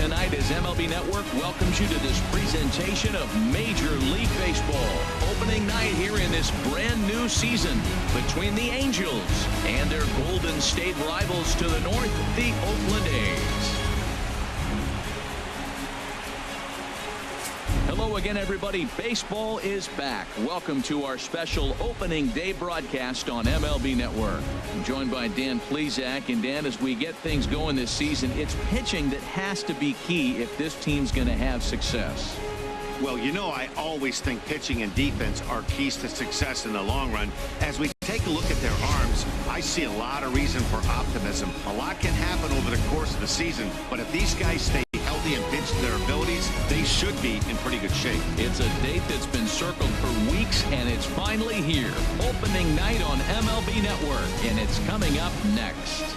tonight as MLB Network welcomes you to this presentation of Major League Baseball. Opening night here in this brand new season between the Angels and their Golden State rivals to the north, the Oakland A's. Hello again, everybody. Baseball is back. Welcome to our special opening day broadcast on MLB Network. I'm joined by Dan Plesac. And Dan, as we get things going this season, it's pitching that has to be key if this team's going to have success. Well, you know, I always think pitching and defense are keys to success in the long run. As we take a look at their arms, I see a lot of reason for optimism. A lot can happen over the course of the season, but if these guys stay healthy and pitch to their abilities, they should be in pretty good shape. It's a date that's been circled for weeks, and it's finally here. Opening night on MLB Network, and it's coming up next.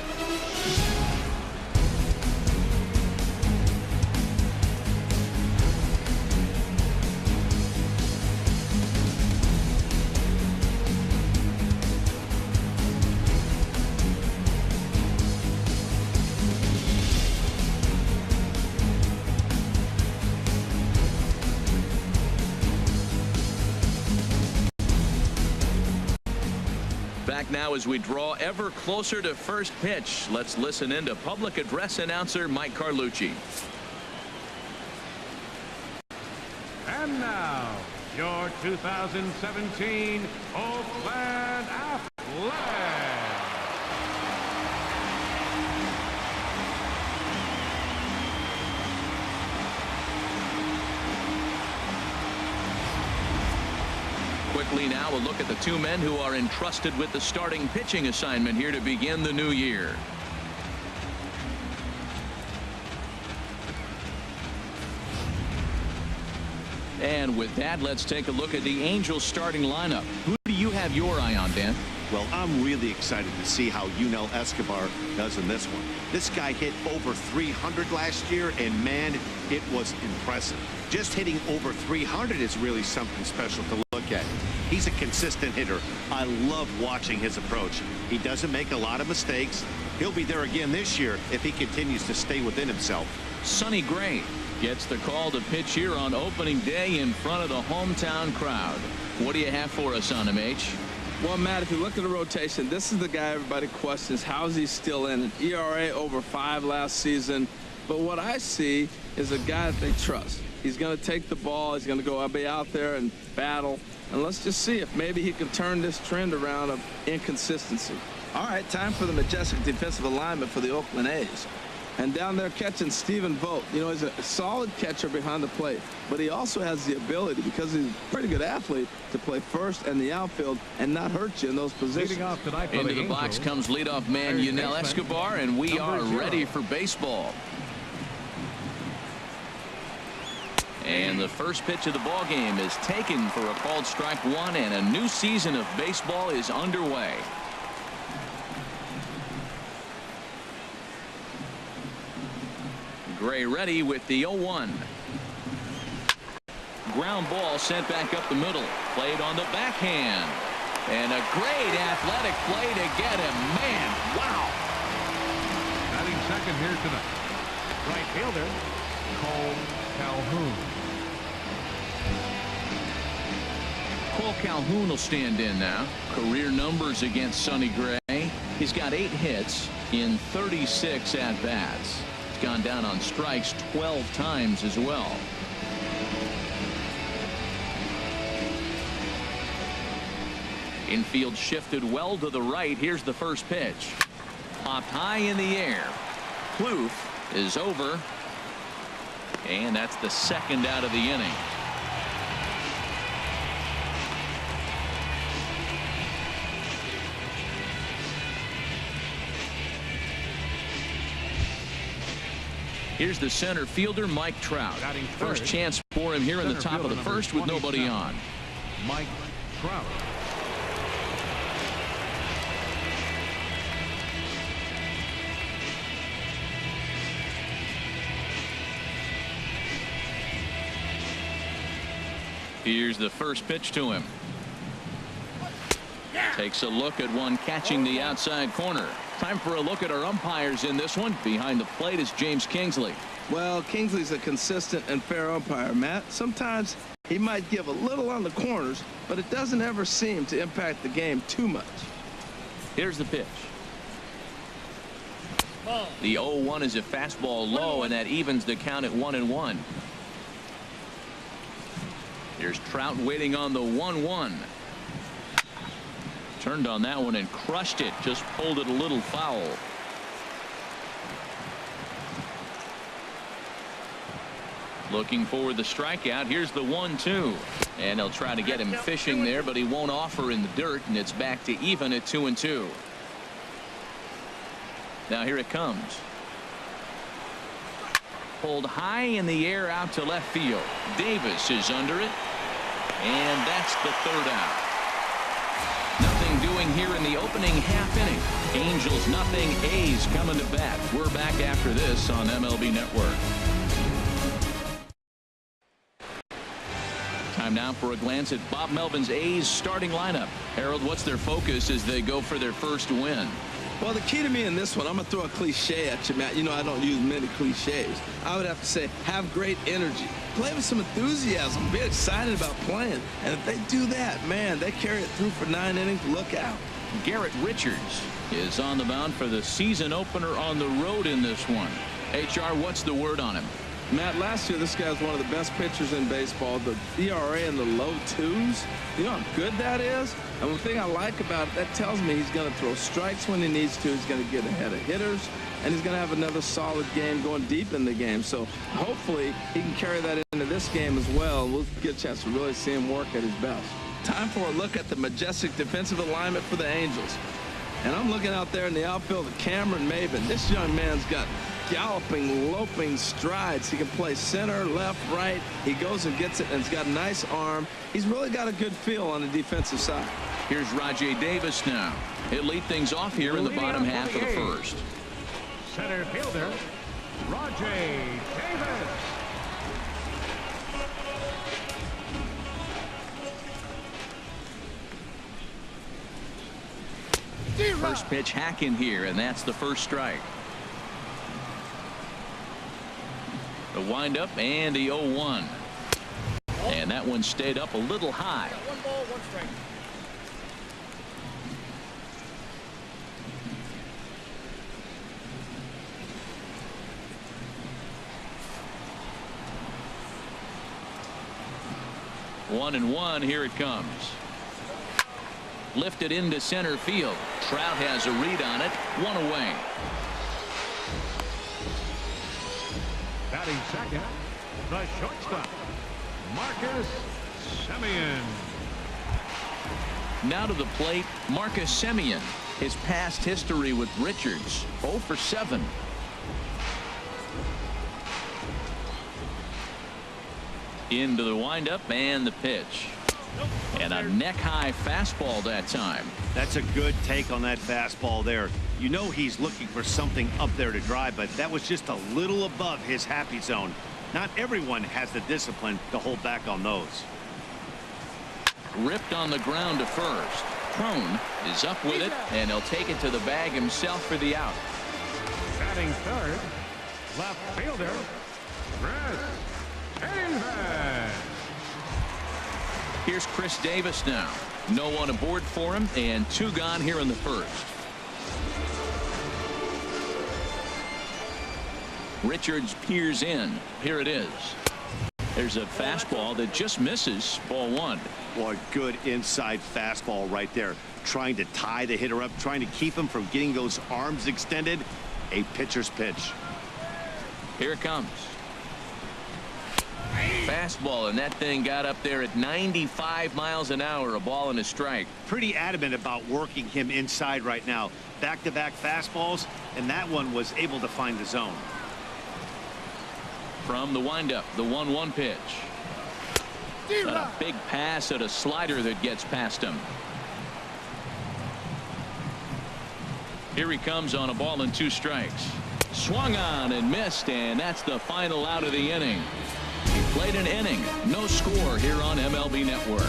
Back now as we draw ever closer to first pitch. Let's listen in to public address announcer Mike Carlucci. And now, your 2017 Oakland Athletics. Quickly now, a look at the two men who are entrusted with the starting pitching assignment here to begin the new year. And with that, let's take a look at the Angels starting lineup. Who do you have your eye on, Dan? Well, I'm really excited to see how Yunel Escobar does in this one. This guy hit over 300 last year, and man, it was impressive. Just hitting over 300 is really something special to look at. He's a consistent hitter. I love watching his approach. He doesn't make a lot of mistakes. He'll be there again this year if he continues to stay within himself. Sonny Gray gets the call to pitch here on opening day in front of the hometown crowd. What do you have for us on him, H? Well, Matt, if you look at the rotation, this is the guy everybody questions. How is he still in? An ERA over 5 last season. But what I see is a guy that they trust. He's going to take the ball. He's going to go be out there and battle. And let's just see if maybe he can turn this trend around of inconsistency. All right, time for the majestic defensive alignment for the Oakland A's. And down there catching Stephen Vogt. You know, he's a solid catcher behind the plate, but he also has the ability, because he's a pretty good athlete, to play first and the outfield and not hurt you in those positions. Into the box comes leadoff man Yunel Escobar, and we are ready for baseball. And the first pitch of the ball game is taken for a called strike one, and a new season of baseball is underway. Gray ready with the 0-1. Ground ball sent back up the middle. Played on the backhand. And a great athletic play to get him. Man, wow. Batting second here tonight, right fielder Cole Calhoun. Cole Calhoun will stand in now. Career numbers against Sonny Gray. He's got 8 hits in 36 at-bats. He's gone down on strikes 12 times as well. Infield shifted well to the right. Here's the first pitch. Popped high in the air. Plouffe is over. And that's the second out of the inning. Here's the center fielder, Mike Trout. First chance for him here in the top of the first with nobody on. Mike Trout. Here's the first pitch to him. Takes a look at one catching the outside corner. Time for a look at our umpires in this one. Behind the plate is James Kingsley. Well, Kingsley's a consistent and fair umpire, Matt. Sometimes he might give a little on the corners, but it doesn't ever seem to impact the game too much. Here's the pitch. The 0-1 is a fastball low, and that evens the count at 1-1. Here's Trout waiting on the 1-1. Turned on that one and crushed it. Just pulled it a little foul. Looking for the strikeout. Here's the 1-2. And they'll try to get him fishing there, but he won't offer in the dirt, and it's back to even at 2-2. Now here it comes. Pulled high in the air out to left field. Davis is under it. And that's the third out. Nothing doing here in the opening half inning. Angels nothing. A's coming to bat. We're back after this on MLB Network. Time now for a glance at Bob Melvin's A's starting lineup. Harold, what's their focus as they go for their first win? Well, the key to me in this one, I'm going to throw a cliche at you, Matt. You know I don't use many cliches. I would have to say have great energy. Play with some enthusiasm. Be excited about playing. And if they do that, man, they carry it through for 9 innings. Look out. Garrett Richards is on the mound for the season opener on the road in this one. HR, what's the word on him? Matt, last year this guy was one of the best pitchers in baseball. The ERA in the low 2s. You know how good that is? And the thing I like about it, that tells me he's going to throw strikes when he needs to. He's going to get ahead of hitters. And he's going to have another solid game going deep in the game. So hopefully he can carry that into this game as well. We'll get a chance to really see him work at his best. Time for a look at the majestic defensive alignment for the Angels. And I'm looking out there in the outfield at Cameron Maven. This young man's got galloping, loping strides. He can play center, left, right. He goes and gets it, and he's got a nice arm. He's really got a good feel on the defensive side. Here's Rajay Davis now. He'll lead things off here in the bottom half of the first. Center fielder, Rajay Davis. First pitch hack in here, and that's the first strike. The windup and the 0-1. And that one stayed up a little high. 1 ball, 1 strike. One and one. Here it comes. Lifted into center field. Trout has a read on it. 1 away. Batting second, the shortstop, Marcus Semien. Now to the plate, Marcus Semien. His past history with Richards, 0 for 7. Into the windup and the pitch. And a neck-high fastball that time. That's a good take on that fastball there. You know he's looking for something up there to drive, but that was just a little above his happy zone. Not everyone has the discipline to hold back on those. Ripped on the ground to first. Crone is up with it, and he'll take it to the bag himself for the out. Batting third, left fielder, Chris Davis. Here's Chris Davis now. No one aboard for him, and 2 gone here in the first. Richards peers in. Here it is. There's a fastball that just misses. Ball 1. Boy, good inside fastball right there. Trying to tie the hitter up, trying to keep him from getting those arms extended. A pitcher's pitch. Here it comes. Fastball, and that thing got up there at 95 miles an hour. A ball and a strike. Pretty adamant about working him inside right now. Back-to-back fastballs, and that one was able to find the zone. From the windup, the 1-1 pitch. A big pass at a slider that gets past him. Here he comes on a ball and 2 strikes. Swung on and missed, and that's the final out of the inning. He played an inning. No score here on MLB Network.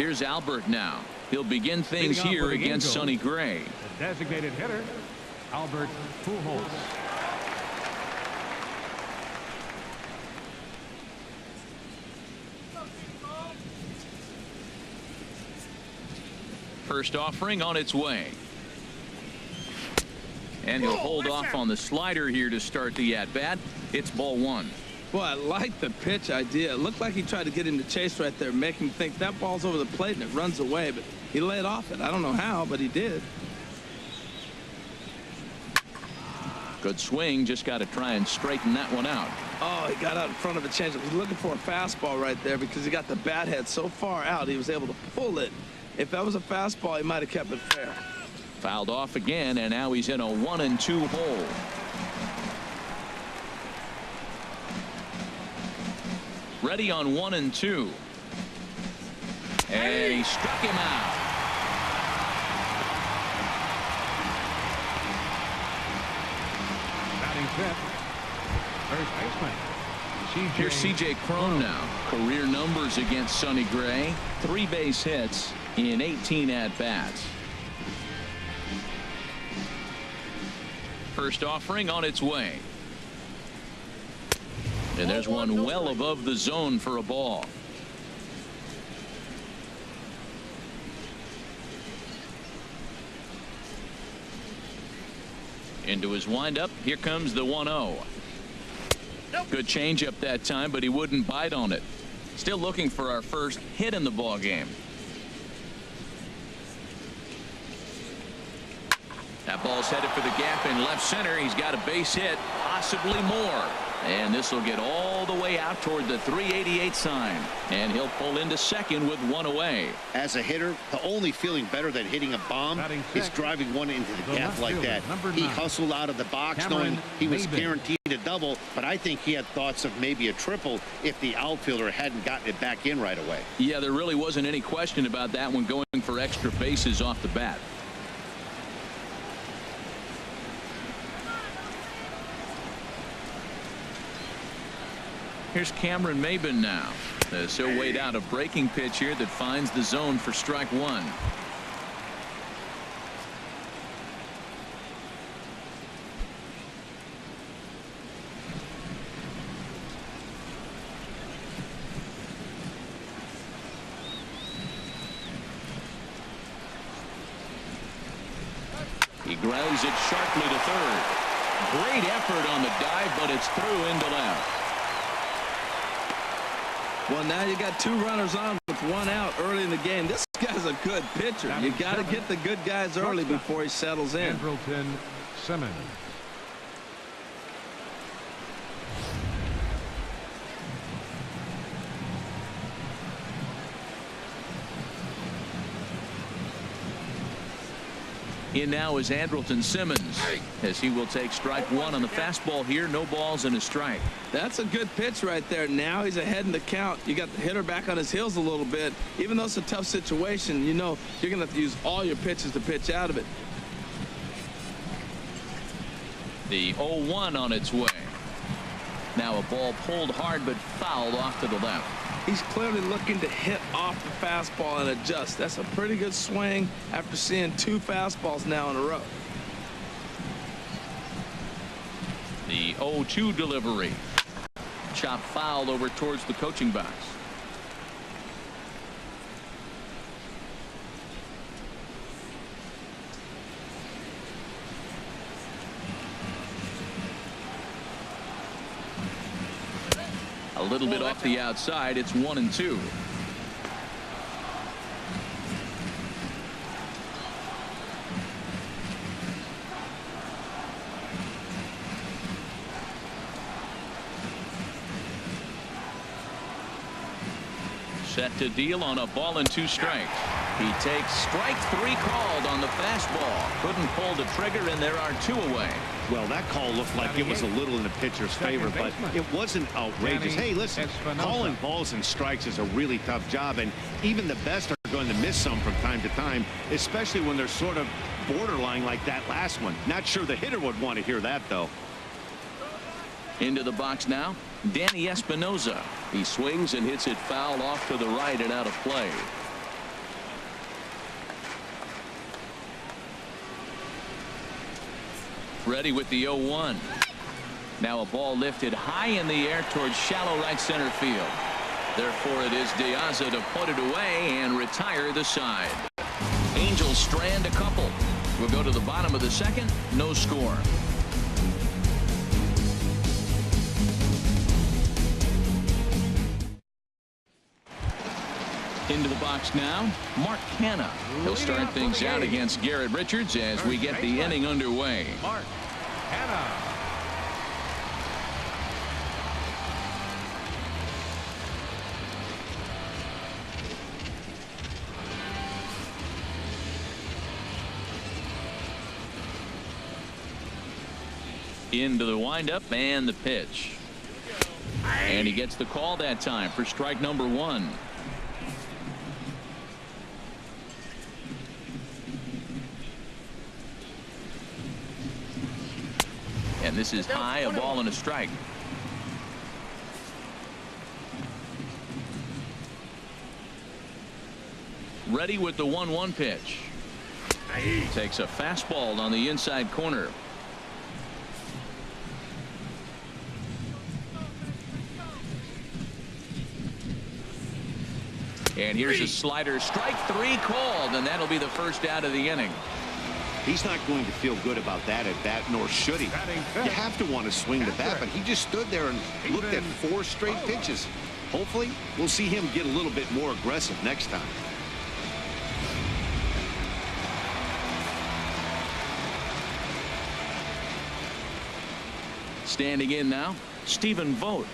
Here's Albert now. He'll begin things here against Sonny Gray. The designated hitter, Albert Pujols. First offering on its way. And he'll hold off on the slider here to start the at-bat. It's ball one. Boy, I like the pitch idea. It looked like he tried to get him to chase right there, make him think that ball's over the plate and it runs away, but he laid off it. I don't know how, but he did. Good swing. Just got to try and straighten that one out. Oh, he got out in front of a changeup. He's looking for a fastball right there because he got the bat head so far out he was able to pull it. If that was a fastball, he might have kept it fair. Fouled off again, and now he's in a 1-2 hole. Ready on 1-2. And he struck him out. Batting fifth, first baseman. Here's C.J. Cron now. Career numbers against Sonny Gray. 3 base hits in 18 at-bats. First offering on its way. And there's one well above the zone for a ball. Into his windup. Here comes the 1-0. Good changeup that time, but he wouldn't bite on it. Still looking for our first hit in the ball game. That ball's headed for the gap in left center. He's got a base hit, possibly more. And this will get all the way out toward the 388 sign. And he'll pull into second with one away. As a hitter, the only feeling better than hitting a bomb is driving one into the gap like that. He hustled out of the box knowing he was guaranteed a double, but I think he had thoughts of maybe a triple if the outfielder hadn't gotten it back in right away. Yeah, there really wasn't any question about that one, going for extra bases off the bat. Here's Cameron Maben now. As he'll wait out a breaking pitch here that finds the zone for strike one. He grounds it sharply to third. Great effort on the dive, but it's through into left. Well, now you got 2 runners on with 1 out early in the game. This guy's a good pitcher. You got to get the good guys early before he settles in. Andrelton Simmons. In now is Andrelton Simmons, as he will take strike one on the fastball here. No balls and a strike. That's a good pitch right there. Now he's ahead in the count. You got the hitter back on his heels a little bit. Even though it's a tough situation, you know you're going to have to use all your pitches to pitch out of it. The 0-1 on its way. Now a ball pulled hard but fouled off to the left. He's clearly looking to hit off the fastball and adjust. That's a pretty good swing after seeing 2 fastballs now in a row. The 0-2 delivery. Chop foul over towards the coaching box. A little bit off the outside. It's 1-2. Set to deal on a ball and 2 strikes. He takes strike 3 called on the fastball. Couldn't pull the trigger, and there are 2 away. Well, that call looked like it was a little in the pitcher's favor, but it wasn't outrageous. Hey, listen, calling balls and strikes is a really tough job, and even the best are going to miss some from time to time, especially when they're sort of borderline like that last one. Not sure the hitter would want to hear that, though. Into the box now, Danny Espinosa. He swings and hits it foul off to the right and out of play. Ready with the 0-1. Now a ball lifted high in the air towards shallow right center field. Therefore, it is Diaza to put it away and retire the side. Angels strand a couple. We'll go to the bottom of the second. No score. Into the box now, Mark Hanna. He'll start things out against Garrett Richards as we get the inning underway. Mark Hanna. Into the windup and the pitch. And he gets the call that time for strike number 1. And this is high, a ball and a strike. Ready with the 1-1 pitch. Takes a fastball on the inside corner. And here's a slider, strike 3 called, and that'll be the first out of the inning. He's not going to feel good about that at bat, nor should he. You have to want to swing the bat, but he just stood there and looked at 4 straight pitches. Hopefully, we'll see him get a little bit more aggressive next time. Standing in now, Stephen Vogt,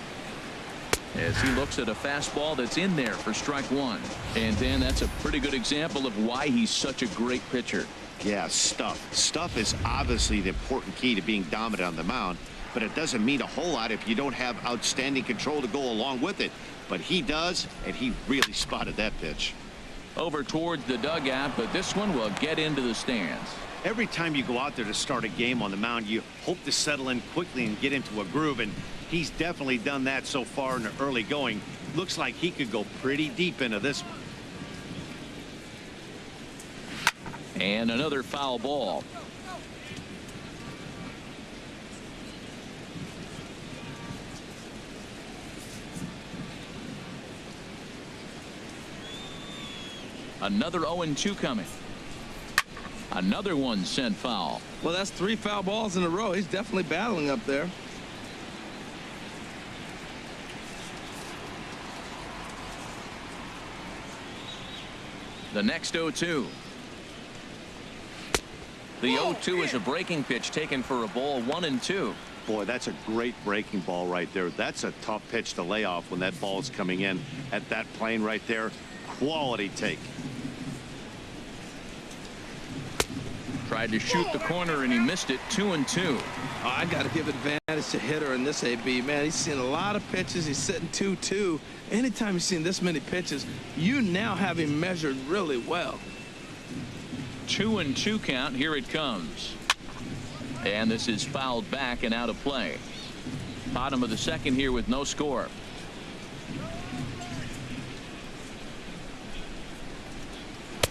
as he looks at a fastball that's in there for strike 1. And Dan, that's a pretty good example of why he's such a great pitcher. Yeah, stuff. Stuff is obviously the important key to being dominant on the mound, but it doesn't mean a whole lot if you don't have outstanding control to go along with it. But he does, and he really spotted that pitch. Over towards the dugout, but this one will get into the stands. Every time you go out there to start a game on the mound, you hope to settle in quickly and get into a groove, and he's definitely done that so far in the early going. Looks like he could go pretty deep into this one. And another foul ball. Another 0-2 coming. Another one sent foul. Well, that's 3 foul balls in a row. He's definitely battling up there. The next 0-2. The 0-2 is a breaking pitch taken for a ball, 1-2. Boy, that's a great breaking ball right there. That's a tough pitch to lay off when that ball is coming in at that plane right there. Quality take. Tried to shoot the corner and he missed it. 2-2. Oh, I got to give advantage to hitter in this AB, man. He's seen a lot of pitches. He's sitting 2-2. Anytime you've seen this many pitches, you now have him measured really well. 2-2 count. Here it comes. And this is fouled back and out of play. Bottom of the second here with no score.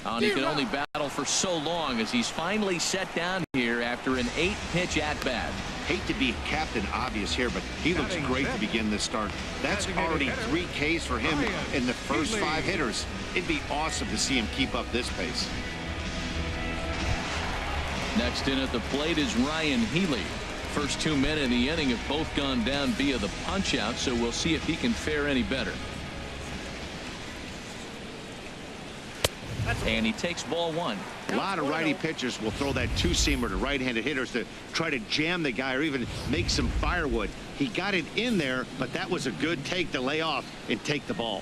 And he can only battle for so long as he's finally set down here after an 8-pitch at-bat. Hate to be Captain Obvious here, but he looks great to begin this start. That's already 3 Ks for him in the first 5 hitters. It'd be awesome to see him keep up this pace. Next in at the plate is Ryan Healy. First 2 men in the inning have both gone down via the punch-out, so we'll see if he can fare any better. And he takes ball 1. A lot of righty pitchers will throw that 2-seamer to right-handed hitters to try to jam the guy or even make some firewood. He got it in there, but that was a good take to lay off and take the ball.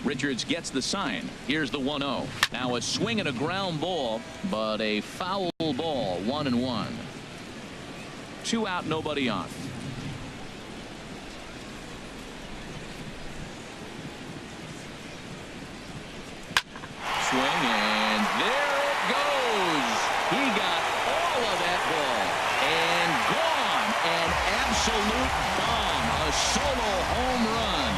Richards gets the sign. Here's the 1-0. Now a swing and a ground ball, but a foul ball. 1-1. 2 out, nobody on. Swing, and there it goes. He got all of that ball and gone. An absolute bomb. A solo home run.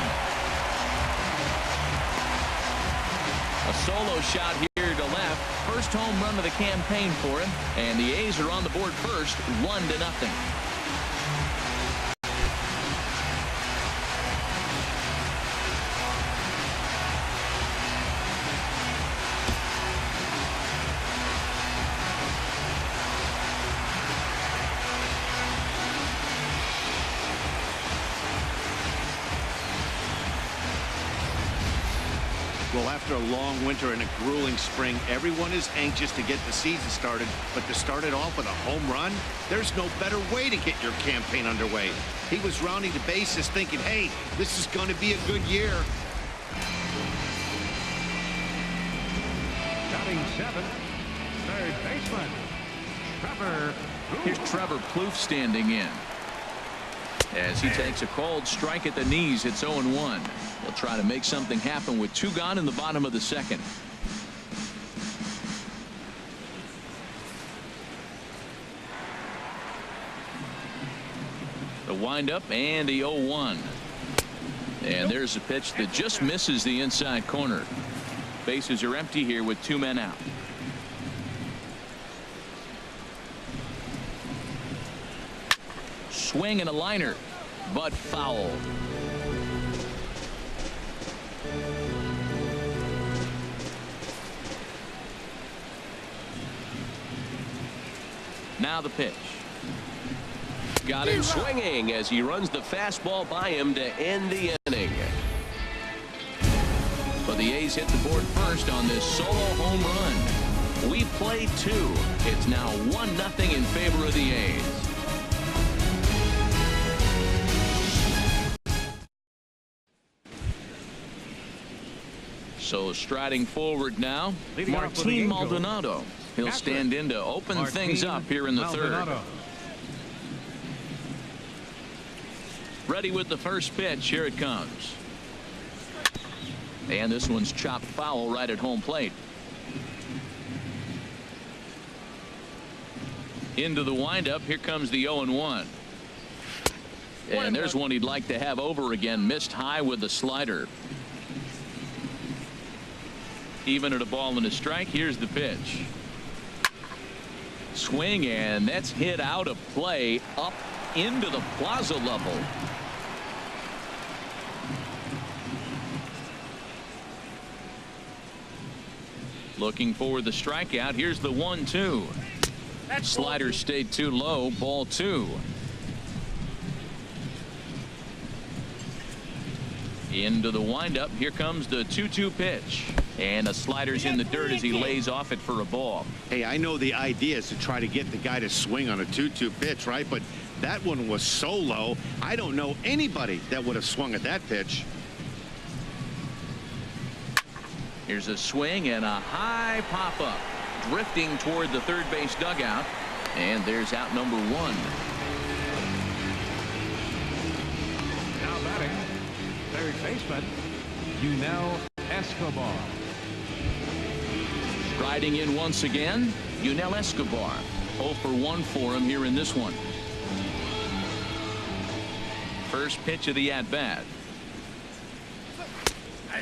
A solo shot here to left. first home run of the campaign for him, and the A's are on the board first, 1-0. Well, after a long winter and a grueling spring, everyone is anxious to get the season started, but to start it off with a home run, there's no better way to get your campaign underway. He was rounding the bases thinking, hey, this is going to be a good year. Batting 7th, third baseman, Trevor. Here's Trevor Plouffe standing in. As he takes a cold strike at the knees, it's 0-1. He'll try to make something happen with 2 gone in the bottom of the second. The windup and the 0-1. And there's a pitch that just misses the inside corner. Bases are empty here with 2 men out. Swing and a liner, but foul. Now the pitch. Got him swinging as he runs the fastball by him to end the inning. But the A's hit the board first on this solo home run. We play 2. It's now 1-0 in favor of the A's. So striding forward now, Martin Maldonado. He'll stand in to open things up here in the third. Ready with the first pitch. Here it comes. And this one's chopped foul right at home plate. Into the windup. Here comes the 0-1. And there's one he'd like to have over again. Missed high with the slider. Even at a ball and a strike. Here's the pitch. Swing, and that's hit out of play up into the plaza level. Looking for the strikeout. Here's the 1-2. Slider stayed too low. Ball 2. Into the windup. Here comes the 2-2 pitch. And the slider's in the dirt as he lays off it for a ball. Hey, I know the idea is to try to get the guy to swing on a 2-2 pitch, right? But that one was so low, I don't know anybody that would have swung at that pitch. Here's a swing and a high pop-up. Drifting toward the third base dugout. And there's out number 1. Now batting, third baseman, Yunel Escobar. Striding in once again, Yunel Escobar. 0 for 1 for him here in this one. First pitch of the at-bat.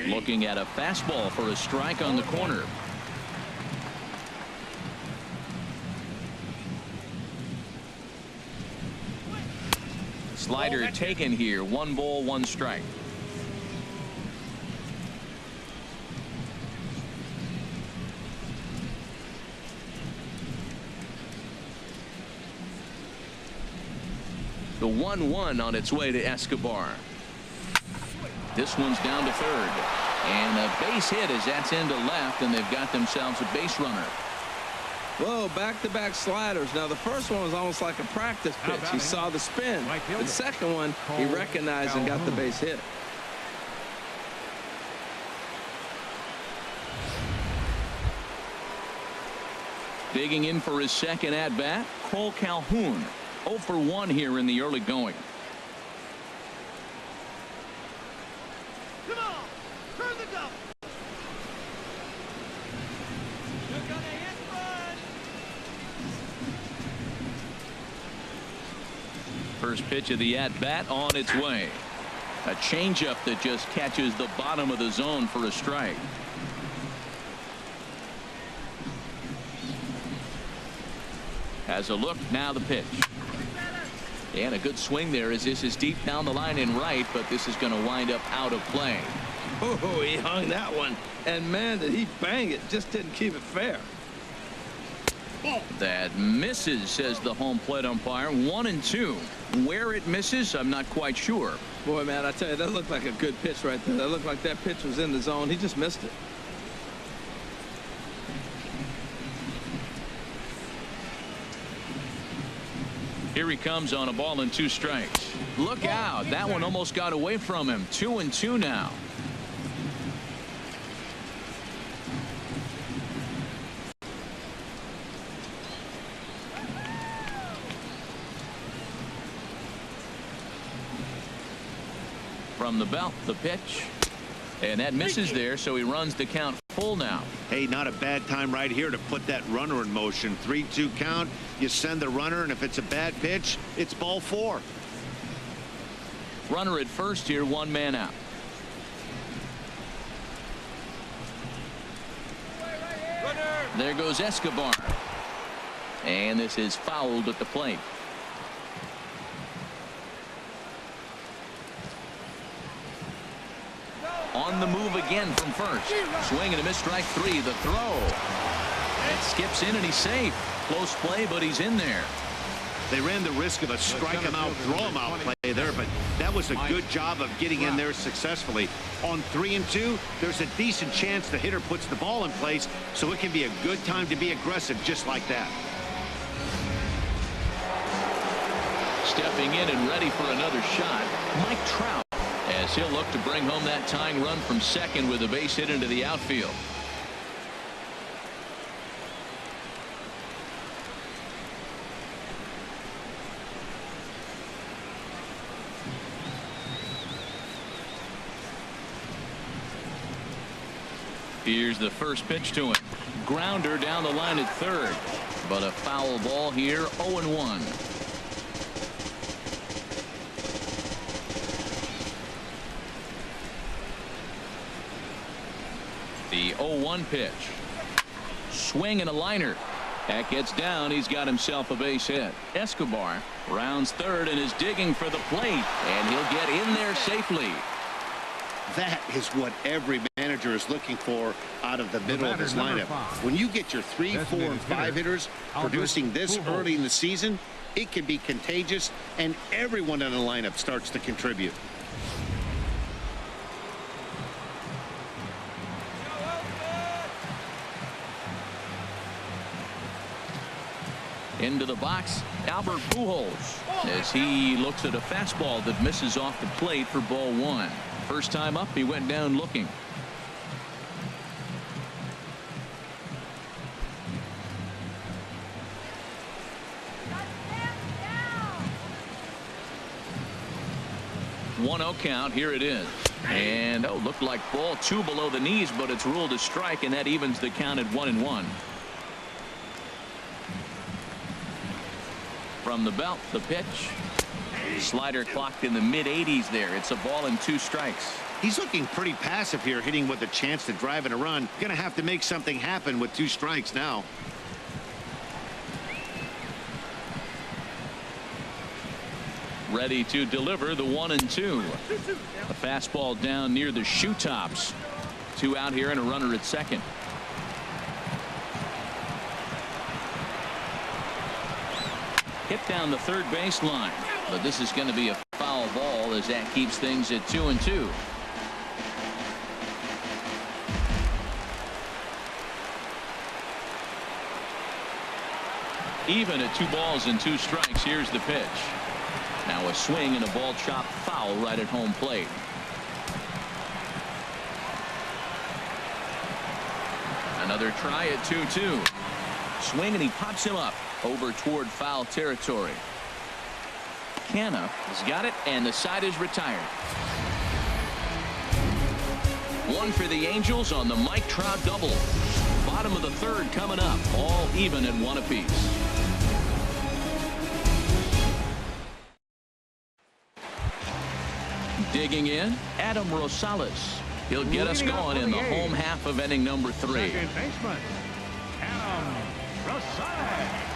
Looking at a fastball for a strike on the corner. Slider taken here. 1 ball, 1 strike. The 1-1 on its way to Escobar. This one's down to third. And a base hit as that's into left, and they've got themselves a base runner. Whoa, back-to-back sliders. Now, the first one was almost like a practice pitch. He saw the spin. The second one, he recognized and got the base hit. Digging in for his second at-bat, Cole Calhoun. 0 for 1 here in the early going. Come on, turn the double. You're gonna hit one. First pitch of the at-bat on its way. A changeup that just catches the bottom of the zone for a strike. Has a look, now the pitch. And a good swing there as this is deep down the line in right, but this is going to wind up out of play. Oh, he hung that one. And, man, did he bang it. Just didn't keep it fair. That misses, says the home plate umpire. 1-2. Where it misses, I'm not quite sure. Boy, man, I tell you, that looked like a good pitch right there. That looked like that pitch was in the zone. He just missed it. Here he comes on a ball and 2 strikes. Look out. That one almost got away from him. 2-2 now. From the belt, the pitch. And that misses there, so he runs the count full now. Hey, not a bad time right here to put that runner in motion. 3-2 count. You send the runner, and if it's a bad pitch, it's ball 4. Runner at first here, 1 man out. There goes Escobar. And this is fouled at the plate. On the move again from first. Swing and a miss, strike 3. The throw. It skips in and he's safe. Close play, but he's in there. They ran the risk of a strike him out, throw him out play there, but that was a good job of getting in there successfully. On 3-2, there's a decent chance the hitter puts the ball in place, so it can be a good time to be aggressive just like that. Stepping in and ready for another shot, Mike Trout, as he'll look to bring home that tying run from second with a base hit into the outfield. Here's the first pitch to him. Grounder down the line at third, but a foul ball here. 0-1. The 0-1 pitch. Swing and a liner. That gets down. He's got himself a base hit. Escobar rounds third and is digging for the plate, and he'll get in there safely. That is what every manager is looking for out of the middle of his lineup. When you get your 3, 4, and 5 hitters producing this early in the season, it can be contagious, and everyone in the lineup starts to contribute. Into the box, Albert Pujols, as he looks at a fastball that misses off the plate for ball 1. First time up, he went down looking. One 0 count. Here it is. And looked like ball 2 below the knees, but it's ruled a strike, and that evens the count at 1-1. From the belt, the pitch. Slider clocked in the mid-80s there. It's a ball and 2 strikes. He's looking pretty passive here, hitting with a chance to drive in a run. Gonna have to make something happen with 2 strikes now. Ready to deliver the 1-2. A fastball down near the shoe tops. 2 out here and a runner at second. Hit down the third baseline, but this is going to be a foul ball as that keeps things at 2-2. Even at 2 balls and 2 strikes. Here's the pitch. Now a swing and a ball chopped foul right at home plate. Another try at 2-2. Swing and he pops him up over toward foul territory. Canna has got it, and the side is retired. 1 for the Angels on the Mike Trout double. Bottom of the 3rd coming up, all even at 1 apiece. Digging in, Adam Rosales. He'll get us going in the home half of inning number 3. Second baseman, Adam Rosales.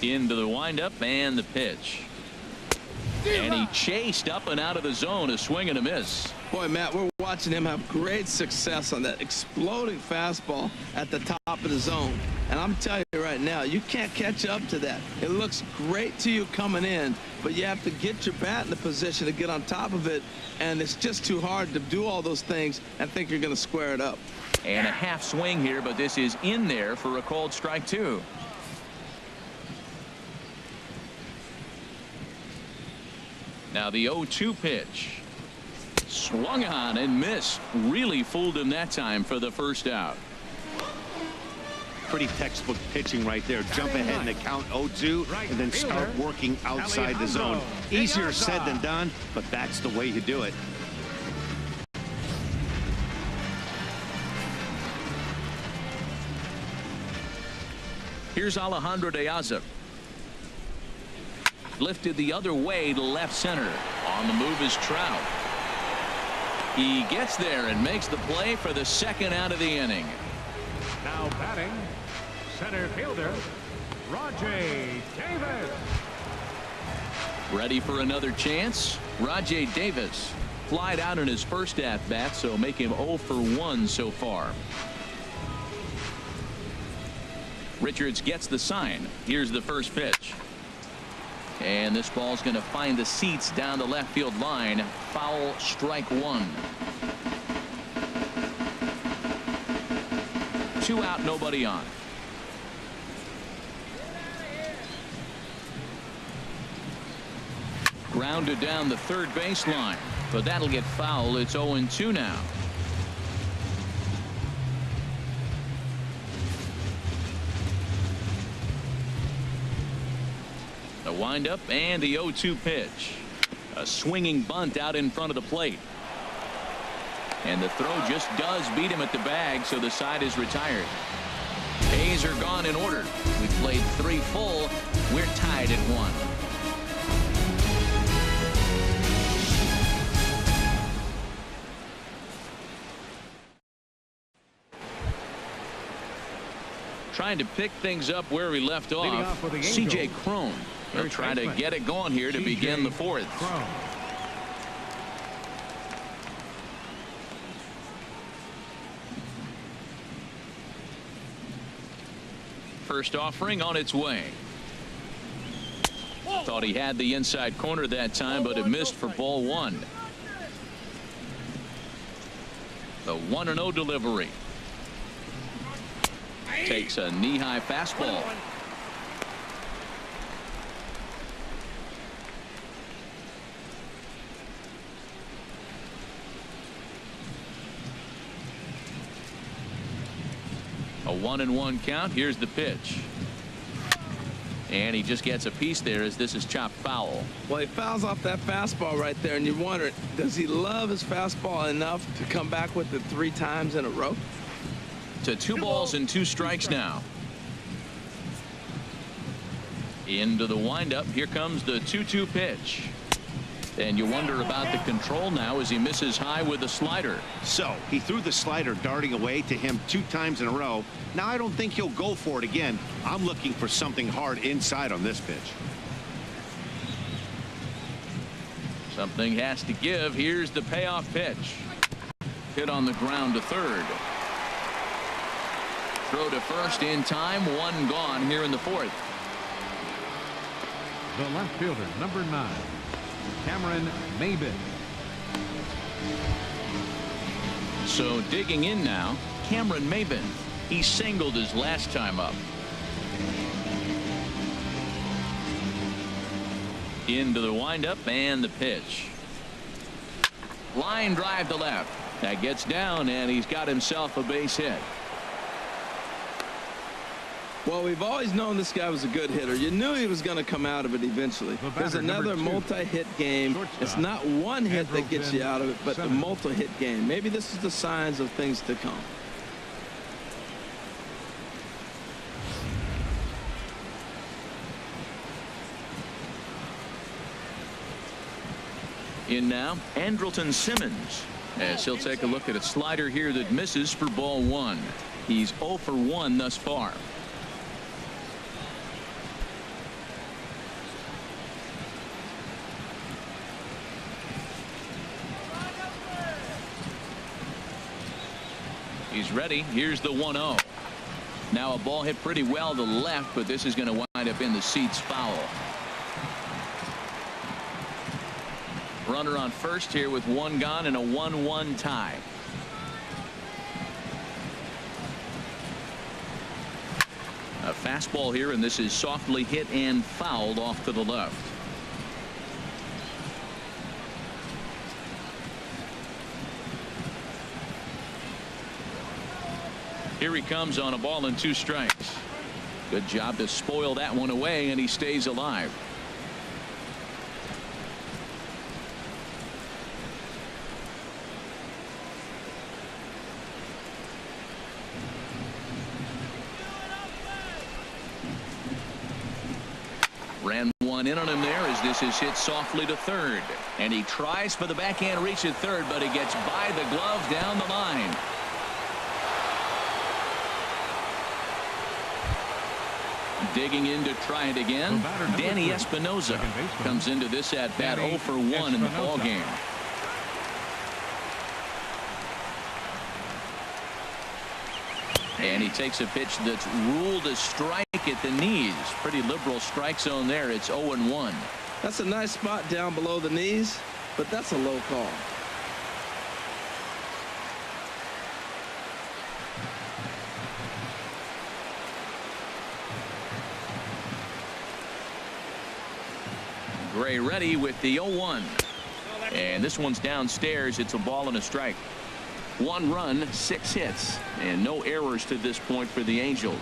Into the windup and the pitch. And he chased up and out of the zone, a swing and a miss. Boy, Matt, we're watching him have great success on that exploding fastball at the top of the zone. And I'm telling you right now, you can't catch up to that. It looks great to you coming in, but you have to get your bat in the position to get on top of it. And it's just too hard to do all those things and think you're going to square it up. And a half swing here, but this is in there for a called strike 2. Now the 0-2 pitch. Swung on and missed. Really fooled him that time for the first out. Pretty textbook pitching right there. Jump ahead in the count 0-2 and then start working outside the zone. Easier said than done, but that's the way you do it. Here's Alejandro de Aza. Lifted the other way to left center. On the move is Trout. He gets there and makes the play for the second out of the inning. Now batting, center fielder, Rajay Davis. Ready for another chance? Rajay Davis flied out in his first at-bat, so make him 0 for 1 so far. Richards gets the sign. Here's the first pitch. And this ball's going to find the seats down the left field line. Foul, strike 1. 2 out, nobody on. Grounded down the third baseline, but that'll get foul. It's 0-2 now. The windup and the 0-2 pitch. A swinging bunt out in front of the plate. And the throw just does beat him at the bag, so the side is retired. A's are gone in order. We played 3 full. We're tied at 1. Trying to pick things up where we left off. C.J. Cron. They'll try to get it going here to begin the 4th. First offering on its way. Thought he had the inside corner that time, but it missed for ball 1. The 1-0 delivery. Takes a knee-high fastball. A 1-1 count. Here's the pitch. And he just gets a piece there as this is chopped foul. Well, he fouls off that fastball right there, and you wonder, does he love his fastball enough to come back with it 3 times in a row? To 2 balls and 2 strikes now. Into the windup. Here comes the 2-2 pitch. And you wonder about the control now as he misses high with the slider. So he threw the slider darting away to him 2 times in a row. Now I don't think he'll go for it again. I'm looking for something hard inside on this pitch. Something has to give. Here's the payoff pitch. Hit on the ground to third. Throw to first in time. 1 gone here in the 4th. The left fielder, number 9, Cameron Maybin. So digging in now, Cameron Maybin. He singled his last time up. Into the windup and the pitch. Line drive to left. That gets down, and he's got himself a base hit. Well, we've always known this guy was a good hitter. You knew he was going to come out of it eventually. There's another multi-hit game. It's not one hit that gets you out of it, but the multi-hit game. Maybe this is the signs of things to come. In now, Andrelton Simmons, as he'll take a look at a slider here that misses for ball 1. He's 0 for 1 thus far. He's ready. Here's the 1-0. Now a ball hit pretty well to the left, but this is going to wind up in the seats foul. Runner on first here with one gone and a 1-1 tie. A fastball here, and this is softly hit and fouled off to the left. Here he comes on a ball and 2 strikes. Good job to spoil that one away, and he stays alive. Ran one in on him there as this is hit softly to third. And he tries for the backhand reach at third, but he gets by the glove down the line. Digging in to try it again. Danny Espinoza comes into this at bat 0 for 1 in the ball game. And he takes a pitch that's ruled a strike at the knees. Pretty liberal strike zone there. It's 0-1. That's a nice spot down below the knees, but that's a low call. Gray ready with the 0-1. And this one's downstairs. It's a ball and a strike. 1 run, 6 hits, and no errors to this point for the Angels.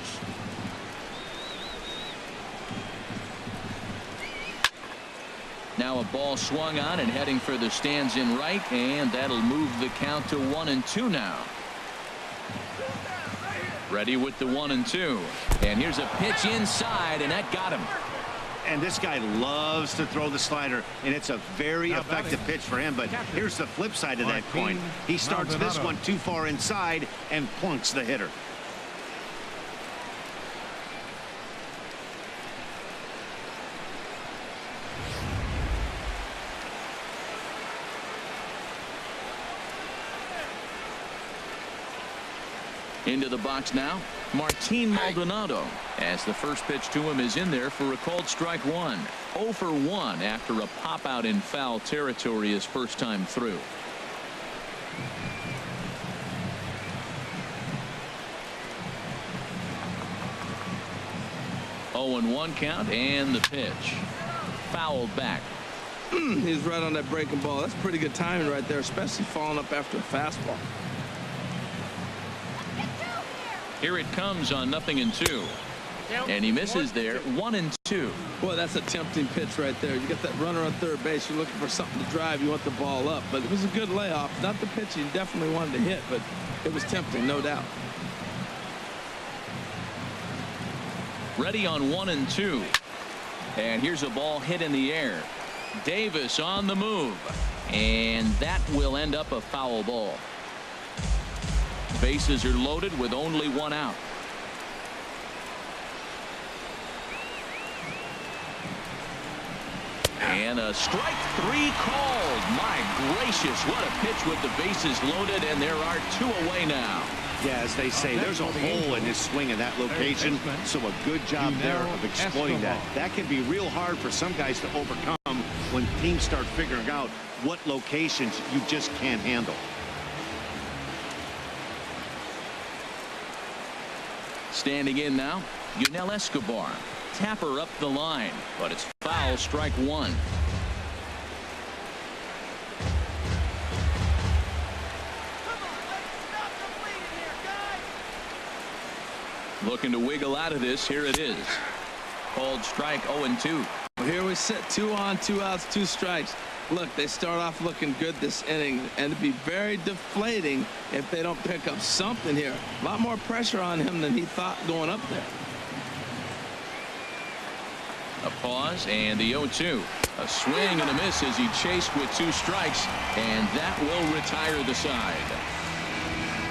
Now a ball swung on and heading for the stands in right, and that'll move the count to 1-2 now. Ready with the 1-2. And here's a pitch inside, and that got him. And this guy loves to throw the slider, and it's a very effective pitch for him. But here's the flip side of that coin. He starts this one too far inside and plunks the hitter. Into the box now, Martin Maldonado, as the first pitch to him is in there for a called strike 1. 0 for 1 after a pop out in foul territory his first time through. Oh, 0-1 count, and the pitch fouled back. He's right on that breaking ball. That's pretty good timing right there, especially following up after a fastball. Here it comes on 0-2. And he misses there. 1-2. Boy, that's a tempting pitch right there. You got that runner on third base. You're looking for something to drive. You want the ball up. But it was a good layoff. Not the pitch he definitely wanted to hit, but it was tempting, no doubt. Ready on 1-2. And here's a ball hit in the air. Davis on the move. And that will end up a foul ball. Bases are loaded with only 1 out. And a strike 3 called. My gracious, what a pitch with the bases loaded, and there are 2 away now. Yeah, as they say, there's a hole in his swing in that location, so a good job there of exploiting that. That can be real hard for some guys to overcome when teams start figuring out what locations you just can't handle. Standing in now, Yunel Escobar. Tapper up the line, but it's foul, strike 1. Come on, let's stop the bleeding here, guys. Looking to wiggle out of this. Here it is. Called strike 0-2. Well, here we sit, 2 on, 2 outs, 2 strikes. Look, they start off looking good this inning, and it'd be very deflating if they don't pick up something here. A lot more pressure on him than he thought going up there. A pause and the 0-2. A swing and a miss as he chased with 2 strikes, and that will retire the side.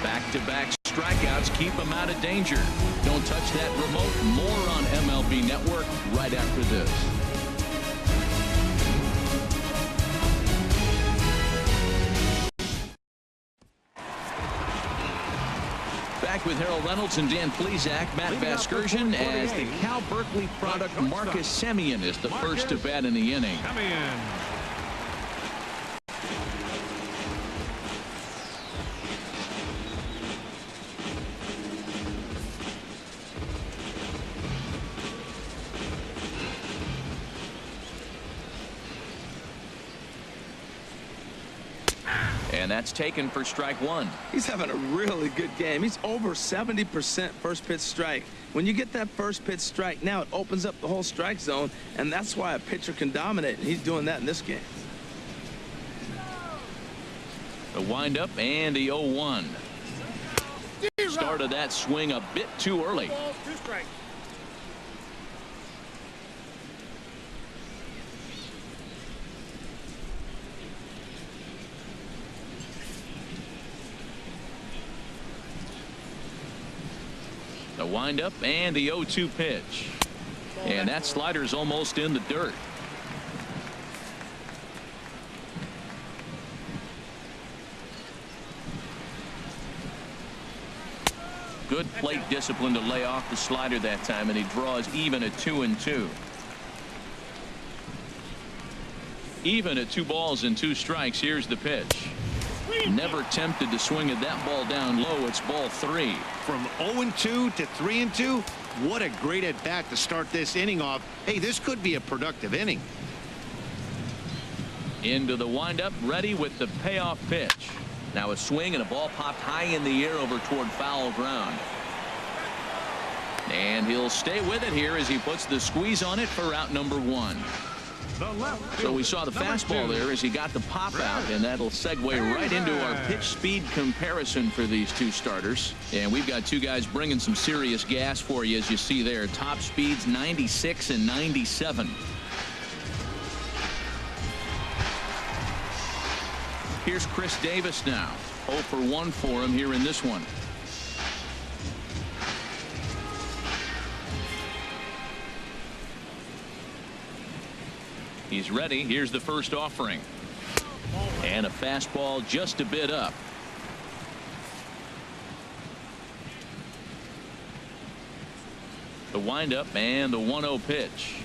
Back-to-back strikeouts keep him out of danger. Don't touch that remote. More on MLB Network right after this. back with Harold Reynolds and Dan Plesac. Matt Vasgersian as the Cal Berkeley product Marcus Semien is the first to bat in the inning. And that's taken for strike one. He's having a really good game. He's over 70% first pitch strike. When you get that first pitch strike, now it opens up the whole strike zone, and that's why a pitcher can dominate, and he's doing that in this game. The windup and the 0-1. Started that swing a bit too early. The windup and the 0-2 pitch. And that slider's almost in the dirt. Good plate discipline to lay off the slider that time, and he draws even at 2-2. Even at 2 balls and 2 strikes. Here's the pitch. Never tempted to swing at that ball down low. It's ball 3. From 0-2 to 3-2. What a great at bat to start this inning off. Hey, this could be a productive inning. Into the windup, ready with the payoff pitch. Now a swing and a ball popped high in the air over toward foul ground. And he'll stay with it here as he puts the squeeze on it for out number 1. So we saw the fastball there as he got the pop out, and that'll segue right into our pitch speed comparison for these two starters. And we've got two guys bringing some serious gas for you, as you see there. Top speeds 96 and 97. Here's Chris Davis now. 0 for 1 for him here in this one. He's ready. Here's the first offering. And a fastball just a bit up. The windup and the 1-0 pitch.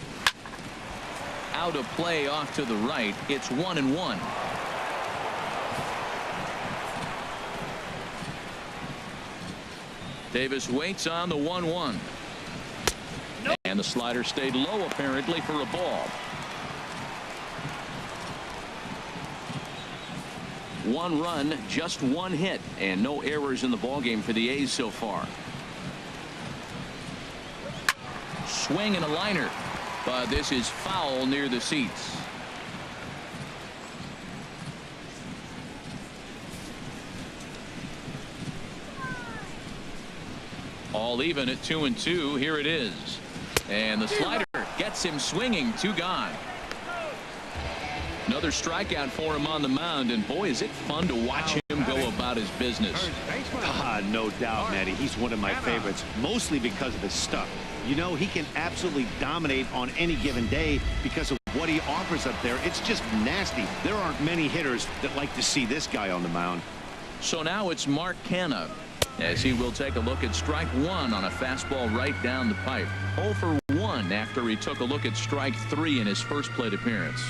Out of play off to the right. It's 1-1. Davis waits on the 1-1. And the slider stayed low apparently for a ball. 1 run, just 1 hit, and no errors in the ballgame for the A's so far. Swing and a liner, but this is foul near the seats. All even at 2-2. Here it is, and the slider gets him swinging. 2 gone. Another strikeout for him on the mound, and boy, is it fun to watch him go about his business. No doubt, Matty. He's one of my favorites, mostly because of his stuff. You know, he can absolutely dominate on any given day because of what he offers up there. It's just nasty. There aren't many hitters that like to see this guy on the mound. So now it's Mark Canha, as he will take a look at strike 1 on a fastball right down the pipe. 0 for 1 after he took a look at strike 3 in his first plate appearance.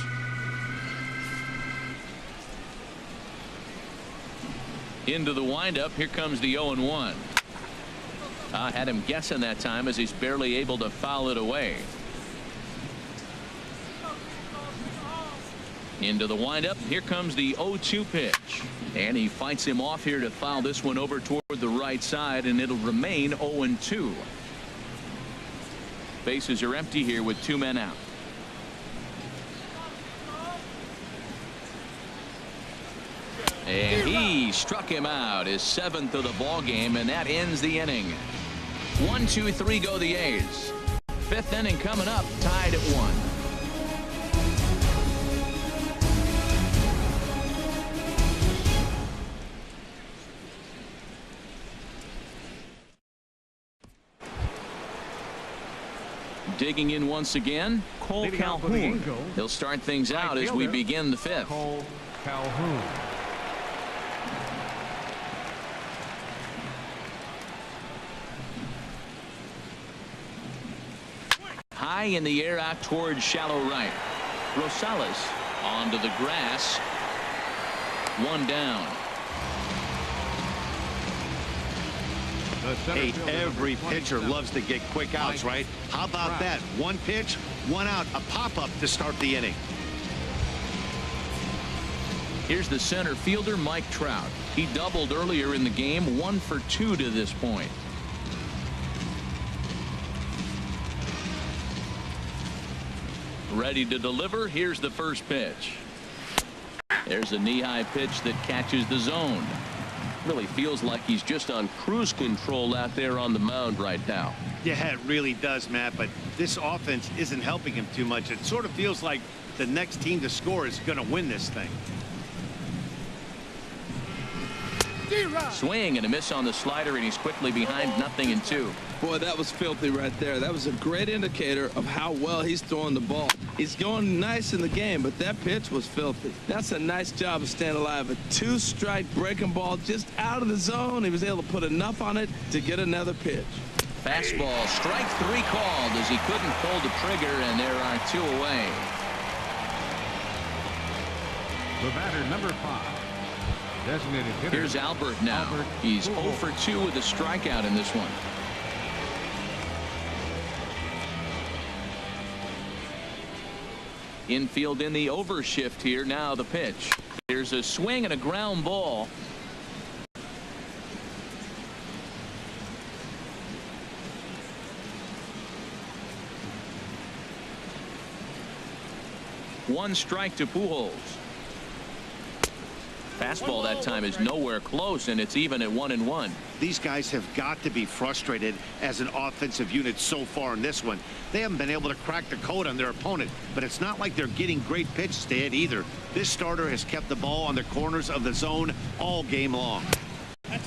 Into the windup. Here comes the 0-1. Had him guessing that time, as he's barely able to foul it away. Into the windup. Here comes the 0-2 pitch, and he fights him off here to foul this one over toward the right side, and it'll remain 0-2. Bases are empty here with 2 men out. And he struck him out, his 7th of the ball game, and that ends the inning. 1, 2, 3 go the A's. 5th inning coming up, tied at 1. Digging in once again, Cole Calhoun. He'll start things out as we begin the 5th. Cole Calhoun. high in the air out towards shallow right. Rosales onto the grass. One down. Hey, every pitcher loves to get quick outs, right? How about that? One pitch, one out, a pop-up to start the inning. Here's the center fielder, Mike Trout. He doubled earlier in the game, 1 for 2 to this point. Ready to deliver. Here's the first pitch. There's a knee-high pitch that catches the zone. Really feels like he's just on cruise control out there on the mound right now. Yeah, it really does, Matt, but this offense isn't helping him too much. It sort of feels like the next team to score is going to win this thing. Swing and a miss on the slider, and he's quickly behind 0-2. Boy, that was filthy right there. That was a great indicator of how well he's throwing the ball. He's going nice in the game, but that pitch was filthy. That's a nice job of staying alive. A 2-strike breaking ball just out of the zone. He was able to put enough on it to get another pitch. Fastball, strike 3 called as he couldn't pull the trigger, and there are 2 away. The batter, number 5. Designated hitter. Here's Albert now. He's 0 for 2 with a strikeout in this one. Infield in the overshift here. Now the pitch. There's a swing and a ground ball. One strike to Pujols. Fastball that time is nowhere close, and it's even at 1-1. These guys have got to be frustrated as an offensive unit so far in this one. They haven't been able to crack the code on their opponent, but it's not like they're getting great pitches to hit either. This starter has kept the ball on the corners of the zone all game long.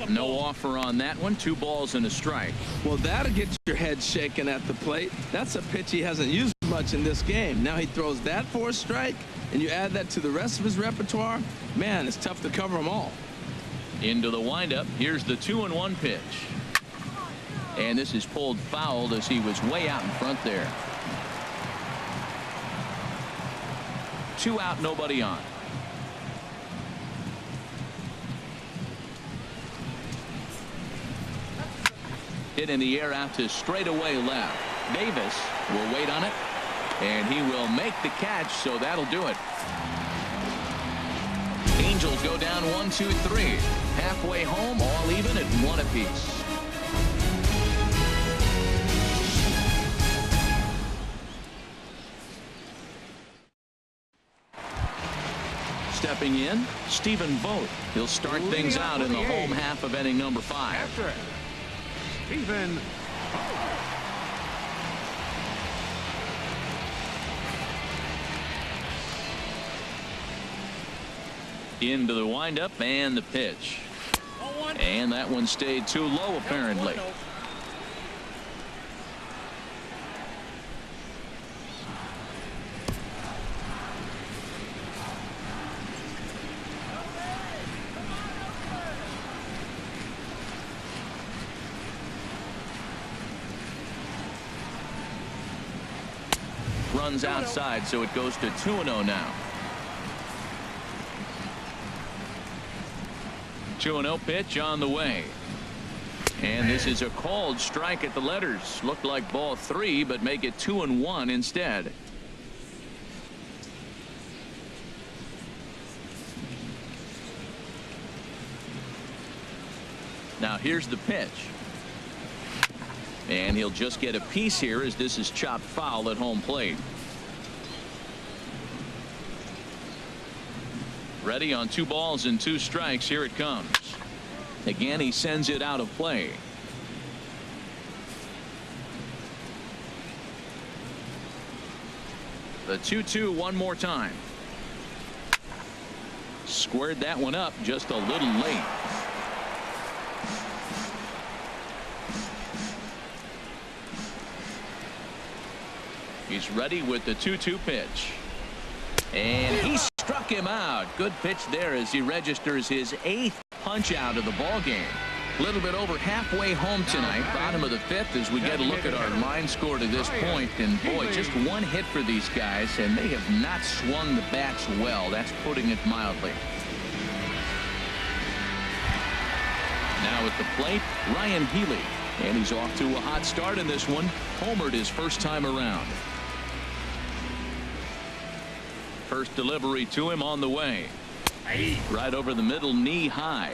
No offer on that one. 2 balls and a strike. Well, that'll get your head shaking at the plate. That's a pitch he hasn't used much in this game. Now he throws that for a strike, and you add that to the rest of his repertoire. Man, it's tough to cover them all. Into the windup. Here's the 2-1 pitch. And this is pulled foul as he was way out in front there. 2 out, nobody on. Hit in the air out to straightaway left. Davis will wait on it, and he will make the catch, so that'll do it. Angels go down 1-2-3. Halfway home, all even at 1 apiece. Stepping in, Stephen Vogt. He'll start things out in the home half of inning number 5. After Stephen. Into the windup and the pitch. And that one stayed too low, apparently. Runs outside, so it goes to 2-0 now. 2-0 pitch on the way. And this is a called strike at the letters. Looked like ball 3, but make it 2-1 instead. Now here's the pitch. And he'll just get a piece here as this is chopped foul at home plate. Ready on 2 balls and 2 strikes. Here it comes. Again, he sends it out of play. The 2-2 one more time. Squared that one up just a little late. He's ready with the 2-2 pitch. And he struck him out. Good pitch there as he registers his 8th punch out of the ball game. Little bit over halfway home tonight, bottom of the fifth, as we get a look at our line score to this point. And boy, just one hit for these guys, and they have not swung the bats well. That's putting it mildly. Now at the plate, Ryan Healy, and he's off to a hot start in this one. Homered his first time around. First delivery to him on the way. Right over the middle, knee high.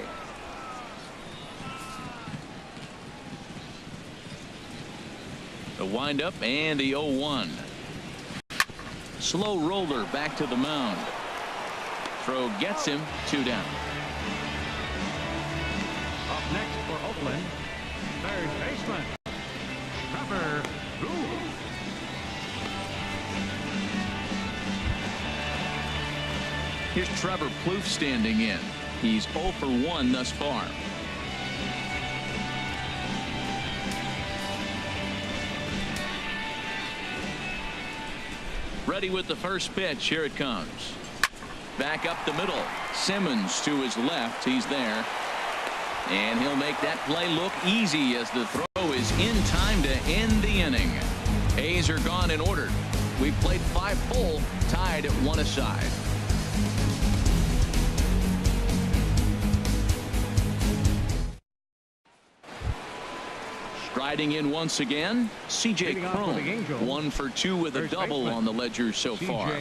The windup and the 0-1. Slow roller back to the mound. Throw gets him, 2 down. Up next for Oakland, third baseman, Trevor Rule. Here's Trevor Plouffe standing in. He's 0 for 1 thus far. Ready with the first pitch. Here it comes. Back up the middle. Simmons to his left. He's there. And he'll make that play look easy as the throw is in time to end the inning. A's are gone in order. We've played 5 full, tied at 1 aside. Striding in once again, C.J. Cron, 1 for 2 with a double on the ledger so far.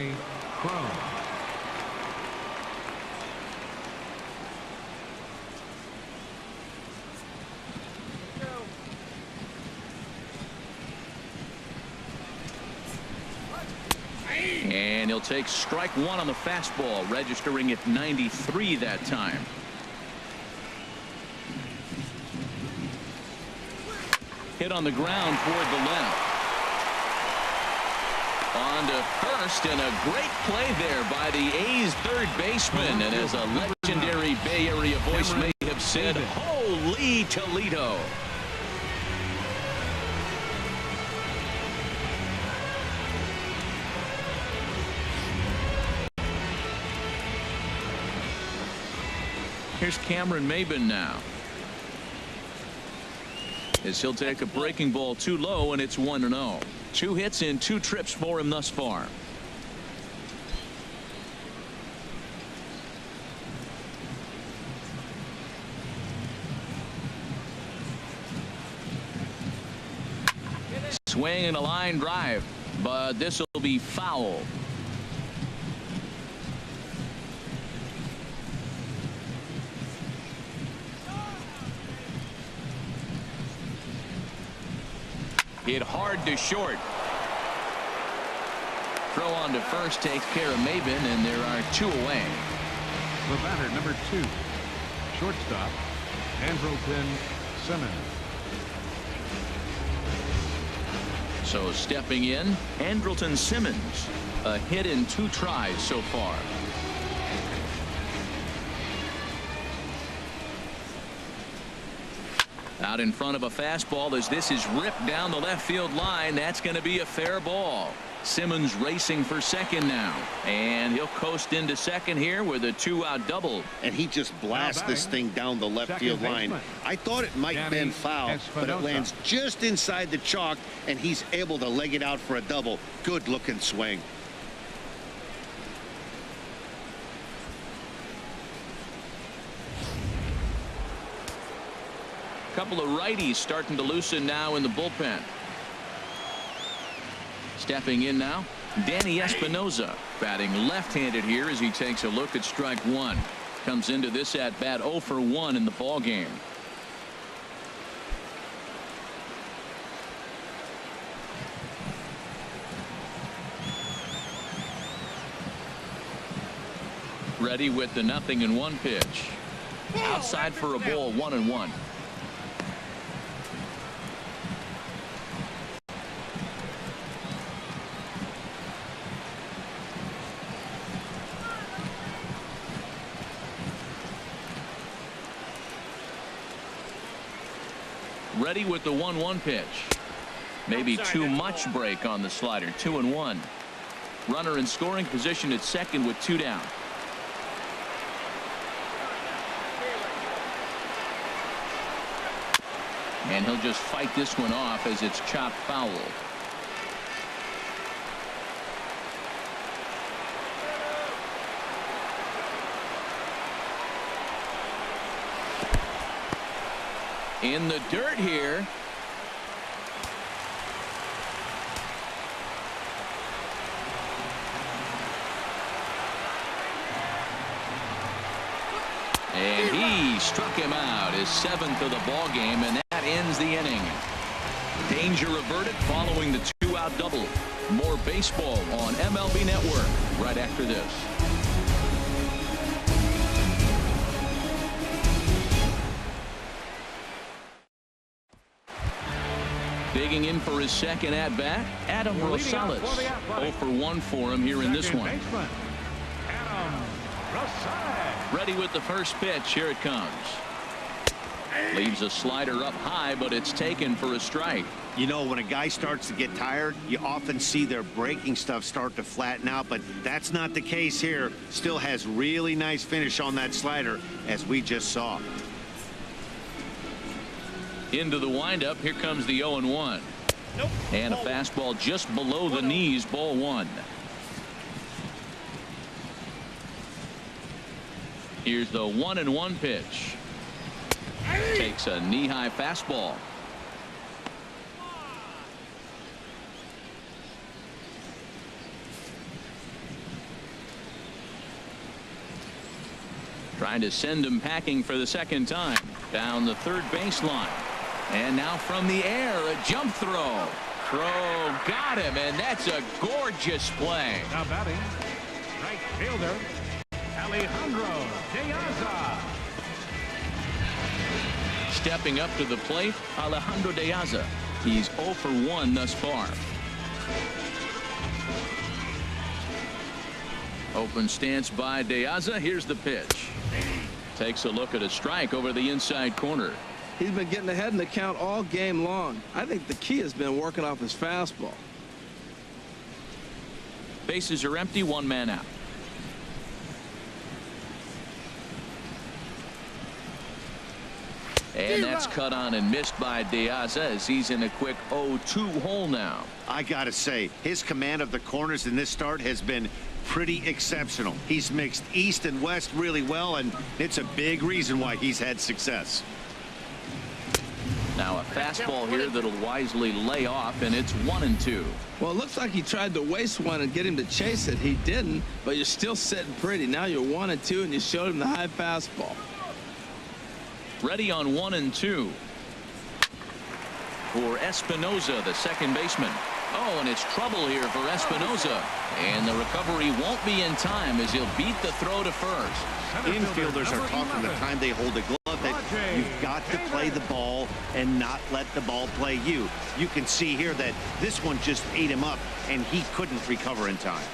And he'll take strike 1 on the fastball, registering at 93 that time. Hit on the ground toward the left. On to first, and a great play there by the A's third baseman. And as a legendary Bay Area voice may have said, holy Toledo. Here's Cameron Maybin now, as he'll take a breaking ball too low, and it's 1-0. 2 hits in 2 trips for him thus far. Swing and a line drive, but this will be foul. Hit hard to short. Throw on to first takes care of Maybin, and there are 2 away. The batter, number 2, shortstop, Andrelton Simmons. So stepping in, Andrelton Simmons. A hit in 2 tries so far. Out in front of a fastball as this is ripped down the left field line. That's going to be a fair ball. Simmons racing for second now, and he'll coast into second here with a 2-out double. And he just blasts this thing down the left field line. I thought it might bend foul, but it lands just inside the chalk, and he's able to leg it out for a double. Good looking swing. Couple of righties starting to loosen now in the bullpen. Stepping in now, Danny Espinosa, batting left-handed here as he takes a look at strike 1. Comes into this at bat 0 for 1 in the ball game. Ready with the 0-1 pitch. Outside for a ball, 1-1. Ready with the 1-1 pitch. Maybe too much break on the slider. 2-1. Runner in scoring position at second with 2 down. And he'll just fight this one off as it's chopped foul. In the dirt here. And he struck him out, his 7th of the ball game, and that ends the inning. Danger averted following the 2-out double. More baseball on MLB Network right after this. Digging in for his second at-bat, Adam Rosales. 0 for 1 for him here in this one. Ready with the first pitch. Here it comes. Leaves a slider up high, but it's taken for a strike. You know, when a guy starts to get tired, you often see their breaking stuff start to flatten out, but that's not the case here. Still has really nice finish on that slider, as we just saw. Into the windup. Here comes the 0-1. Nope. And a fastball just below the knees. Ball 1. Here's the 1-1 pitch. Takes a knee-high fastball. Trying to send him packing for the second time. Down the third baseline. And now from the air, a jump throw. Throw got him, and that's a gorgeous play. Now batting, right fielder, Alejandro De Aza. Stepping up to the plate, Alejandro De Aza. He's 0 for 1 thus far. Open stance by De Aza. Here's the pitch. Takes a look at a strike over the inside corner. He's been getting ahead in the count all game long. I think the key has been working off his fastball. Bases are empty. 1 man out. And that's cut on and missed by De Aza as he's in a quick 0-2 hole now. I gotta say, his command of the corners in this start has been pretty exceptional. He's mixed east and west really well, and it's a big reason why he's had success. Now a fastball here that'll wisely lay off, and it's 1-2. Well, it looks like he tried to waste one and get him to chase it. He didn't, but you're still sitting pretty. Now you're 1-2, and you showed him the high fastball. Ready on 1-2 for Espinoza, the second baseman. Oh, and it's trouble here for Espinoza. And the recovery won't be in time as he'll beat the throw to first. Infielders are taught from the time they hold a glove that you've got to play the ball and not let the ball play you. You can see here that this one just ate him up, and he couldn't recover in time.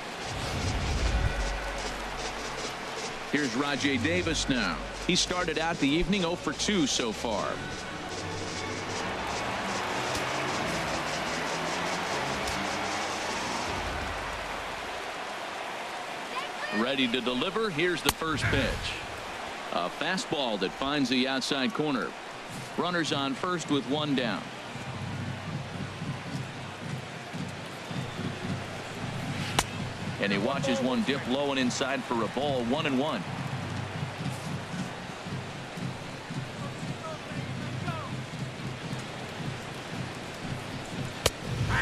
Here's Rajay Davis now. He started out the evening 0 for 2 so far. Ready to deliver. Here's the first pitch. A fastball that finds the outside corner. Runners on first with 1 down. And he watches one dip low and inside for a ball. 1-1.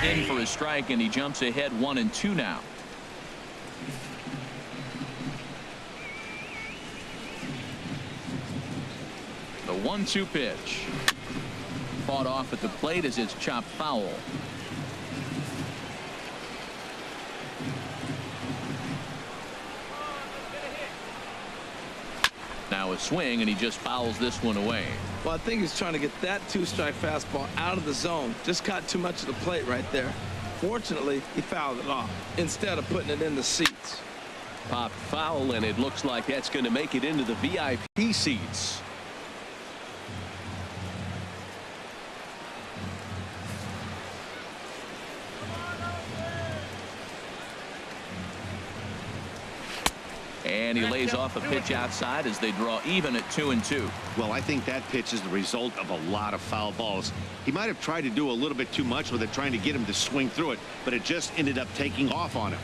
In for a strike, and he jumps ahead 1-2 now. The 1-2 pitch. Fought off at the plate as it's chopped foul. Now a swing, and he just fouls this one away. Well, I think he's trying to get that 2-strike fastball out of the zone. Just caught too much of the plate right there. Fortunately, he fouled it off instead of putting it in the seats. Popped foul, and it looks like that's going to make it into the VIP seats. And he lays off a pitch outside as they draw even at 2-2. Well, I think that pitch is the result of a lot of foul balls. He might have tried to do a little bit too much with it, trying to get him to swing through it, but it just ended up taking off on him.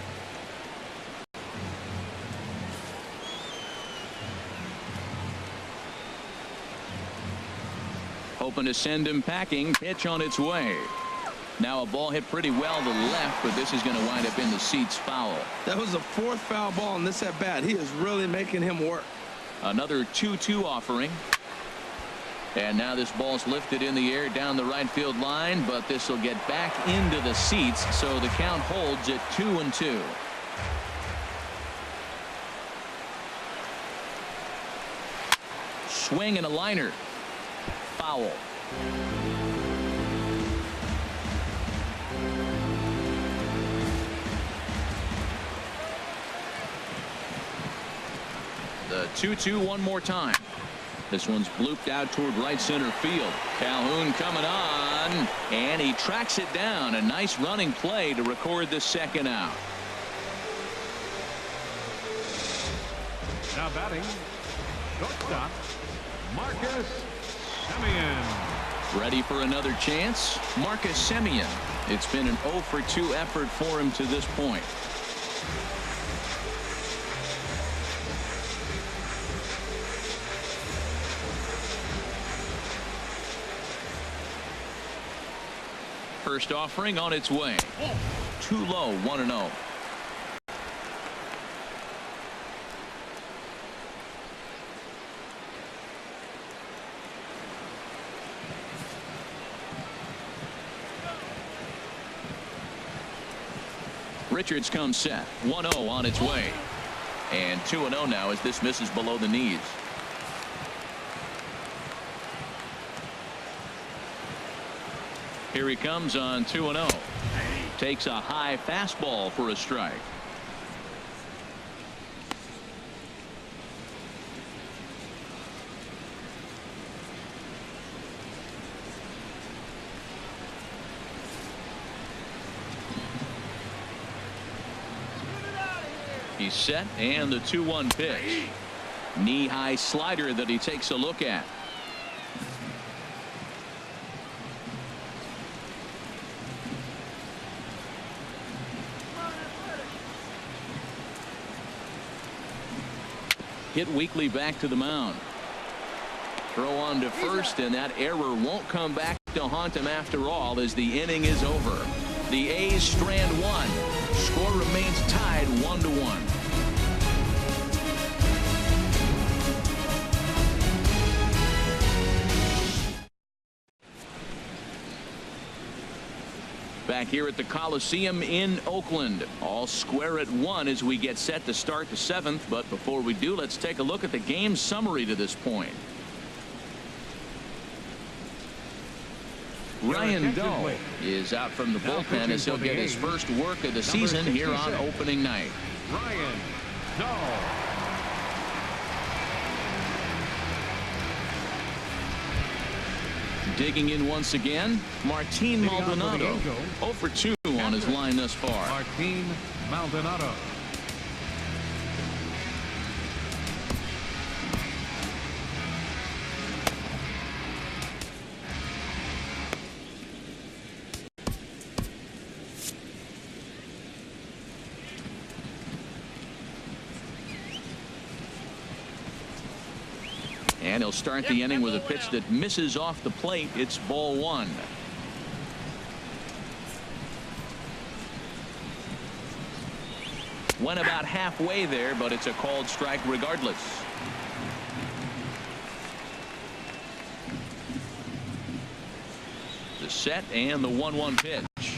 Hoping to send him packing. Pitch on its way. Now a ball hit pretty well to the left, but this is going to wind up in the seats foul. That was the 4th foul ball in this at bat. He is really making him work. Another 2-2 offering. And now this ball's lifted in the air down the right field line, but this will get back into the seats, so the count holds at 2-2. Swing and a liner. Foul. The 2-2 one more time. This one's blooped out toward right center field. Calhoun coming on, and he tracks it down. A nice running play to record the second out. Now batting, shortstop, Marcus Semien. Ready for another chance? Marcus Semien. It's been an 0-for-2 effort for him to this point. First offering on its way. Too low, 1-0. Richards comes set. 1-0 on its way. And 2-0 now as this misses below the knees. Here he comes on 2-0. Takes a high fastball for a strike. He's set, and the 2-1 pitch. Knee-high slider that he takes a look at. Hit weakly back to the mound. Throw on to first, and that error won't come back to haunt him after all as the inning is over. The A's strand one. Score remains tied 1-1. Back here at the Coliseum in Oakland, all square at 1 as we get set to start the 7th. But before we do, let's take a look at the game summary to this point. Ryan Doe is out from the bullpen as he'll get his first work of the season here on opening night. Ryan Doe. Digging in once again, Martin Maldonado. 0-for-2 on his line thus far. Martin Maldonado. And he'll start the inning with a pitch that misses off the plate. It's ball 1. Went about halfway there, but it's a called strike regardless. The set and the 1-1 pitch.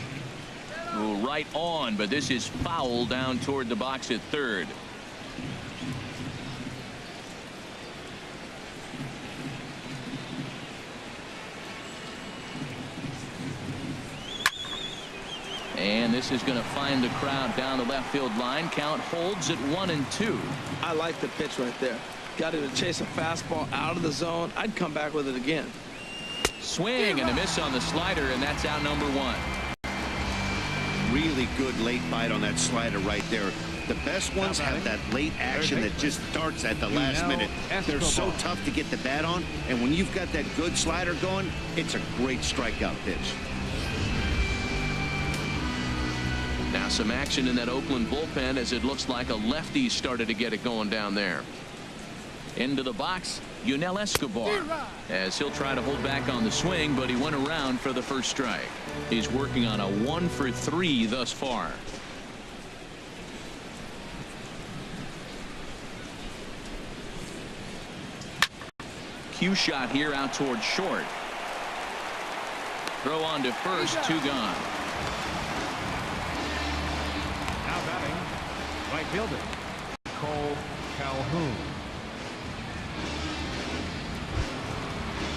Ooh, right on, but this is foul down toward the box at third. And this is going to find the crowd down the left field line. Count holds at 1-2. I like the pitch right there. Got him to chase a fastball out of the zone. I'd come back with it again. Swing and a miss on the slider, and that's out number 1. Really good late bite on that slider right there. The best ones have that late action that just starts at the last minute. They're so tough to get the bat on, and when you've got that good slider going, it's a great strikeout pitch. Now some action in that Oakland bullpen as it looks like a lefty started to get it going down there. Into the box, Yunel Escobar, as he'll try to hold back on the swing, but he went around for the first strike. He's working on a 1-for-3 thus far. Cue shot here out towards short. Throw on to first, 2 gone. Now batting, right fielder, Cole Calhoun.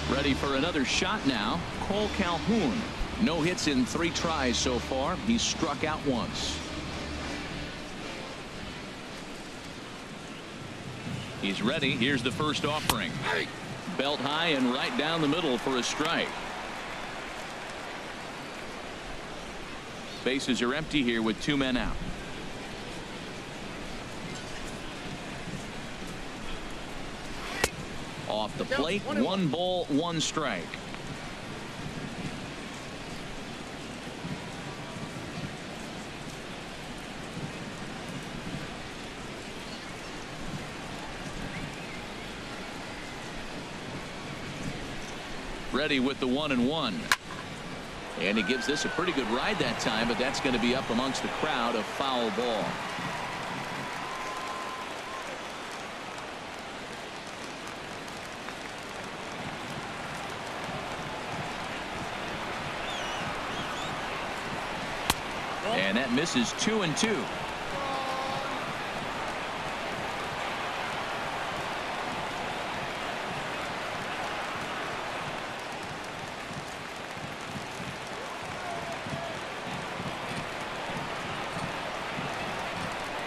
Ready for another shot now, Cole Calhoun. No hits in 3 tries so far. He's struck out once. He's ready. Here's the first offering. Belt high and right down the middle for a strike. Bases are empty here with 2 men out. Off the plate, 1 ball, 1 strike. Ready with the 1-1. And he gives this a pretty good ride that time, but that's going to be up amongst the crowd, a foul ball. And that misses 2-2.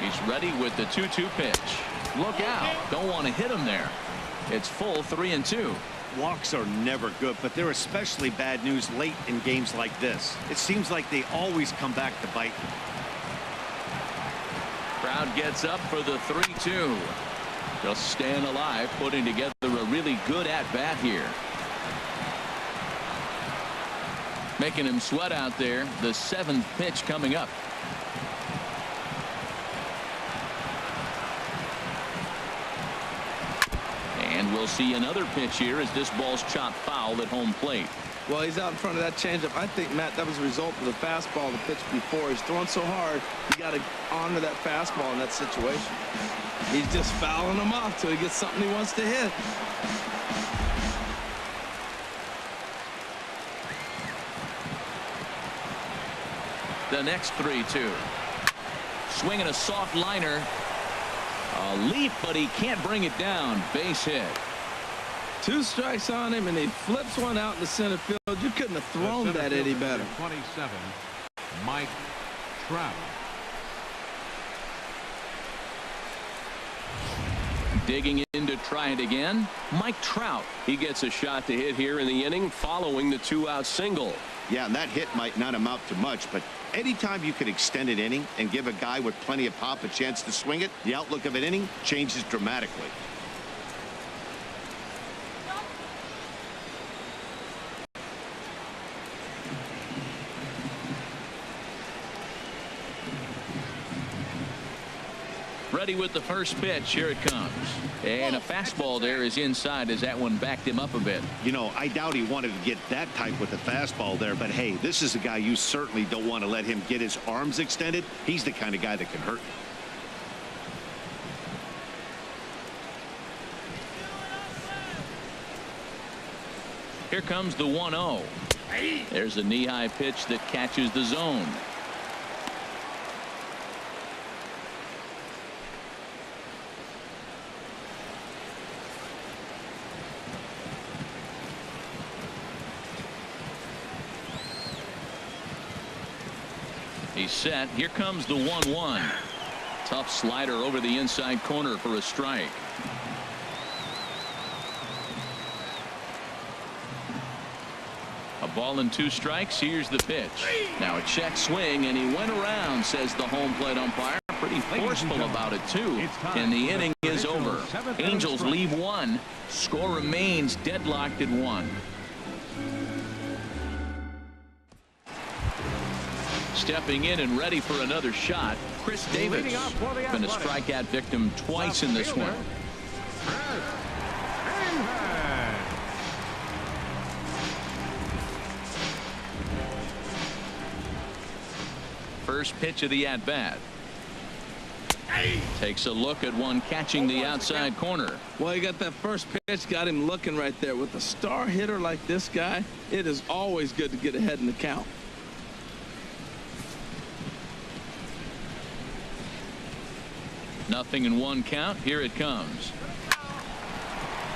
He's ready with the 2-2 pitch. Look out. Don't want to hit him there. It's full 3-2. Walks are never good, but they're especially bad news late in games like this. It seems like they always come back to bite. Crowd gets up for the 3-2. Just staying alive, putting together a really good at-bat here. Making him sweat out there. The 7th pitch coming up. And we'll see another pitch here as this ball's chopped foul at home plate. Well, he's out in front of that changeup. I think, Matt, that was a result of the fastball the pitch before. He's throwing so hard, you got to honor that fastball in that situation. He's just fouling him off till he gets something he wants to hit. The next 3-2. Swinging a soft liner. A leap, but he can't bring it down. Base hit. 2 strikes on him, and he flips one out in the center field. You couldn't have thrown that any better. 27, Mike Trout. Digging in to try it again, Mike Trout. He gets a shot to hit here in the inning following the 2-out single. Yeah, and that hit might not amount to much, but anytime you can extend an inning and give a guy with plenty of pop a chance to swing it, the outlook of an inning changes dramatically. Ready with the first pitch. Here it comes. And a fastball there is inside as that one backed him up a bit. You know, I doubt he wanted to get that type with the fastball there, but hey, this is a guy you certainly don't want to let him get his arms extended. He's the kind of guy that can hurt you. Here comes the 1-0. There's a knee-high pitch that catches the zone. He's set. Here comes the 1-1. Tough slider over the inside corner for a strike. A ball and 2 strikes. Here's the pitch. Now a check swing, and he went around, says the home plate umpire. pretty forceful about it, too. And the inning is over. Angels leave one. Score remains deadlocked at 1. Stepping in and ready for another shot, Chris Davis. Been a strikeout victim twice in this one. First pitch of the at-bat. Takes a look at one catching the outside corner. Well, he got that first pitch, got him looking right there. With a star hitter like this guy, it is always good to get ahead in the count. Nothing in 1 count. Here it comes.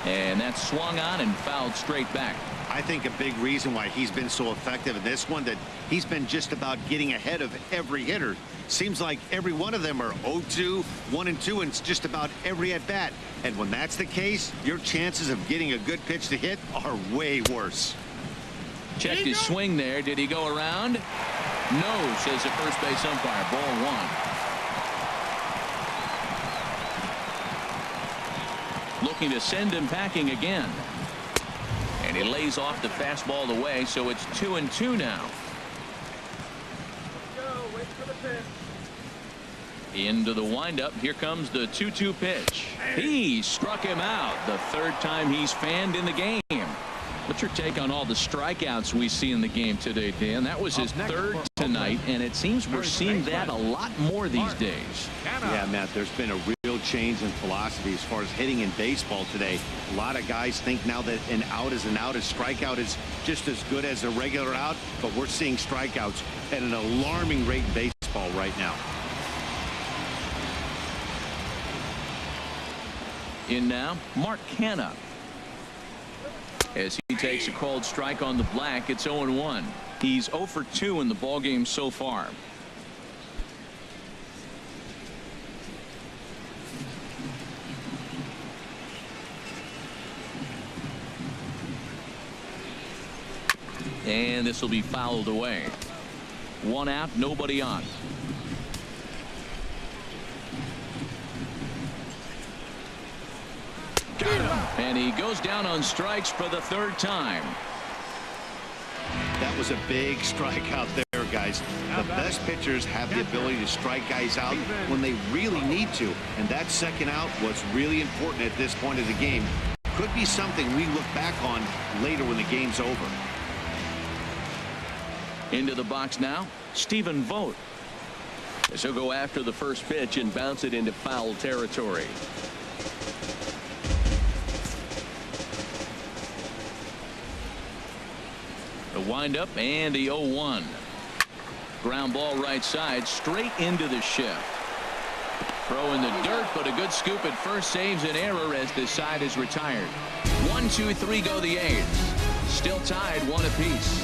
And that's swung on and fouled straight back. I think a big reason why he's been so effective in this one, that he's been just about getting ahead of every hitter. Seems like every one of them are 0-2, 1-2, and it's just about every at bat. And when that's the case, your chances of getting a good pitch to hit are way worse. Checked his swing there. Did he go around? No, says the first base umpire. Ball 1. Looking to send him packing again. And he lays off the fastball away, so it's 2-2 now. Into the windup. Here comes the 2-2 pitch. He struck him out. The third time he's fanned in the game. What's your take on all the strikeouts we see in the game today, Dan? That was his third tonight, and it seems we're seeing that a lot more these days. Yeah, Matt, there's been a real change in philosophy as far as hitting in baseball today. A lot of guys think now that an out is an out, a strikeout is just as good as a regular out, but we're seeing strikeouts at an alarming rate in baseball right now. In now, Mark Canha. As he takes a called strike on the black, it's 0-1. He's 0 for 2 in the ballgame so far. And this will be fouled away. 1 out, nobody on. And he goes down on strikes for the 3rd time. That was a big strikeout there, guys. The best pitchers have the ability to strike guys out when they really need to, and that second out was really important at this point of the game. Could be something we look back on later when the game's over. Into the box now, Stephen Vogt. As he'll go after the first pitch and bounce it into foul territory. The windup and the 0-1. Ground ball right side, straight into the shift. Throw in the dirt, but a good scoop at first saves an error as this side is retired. 1, 2, 3 go the A's. Still tied 1 apiece.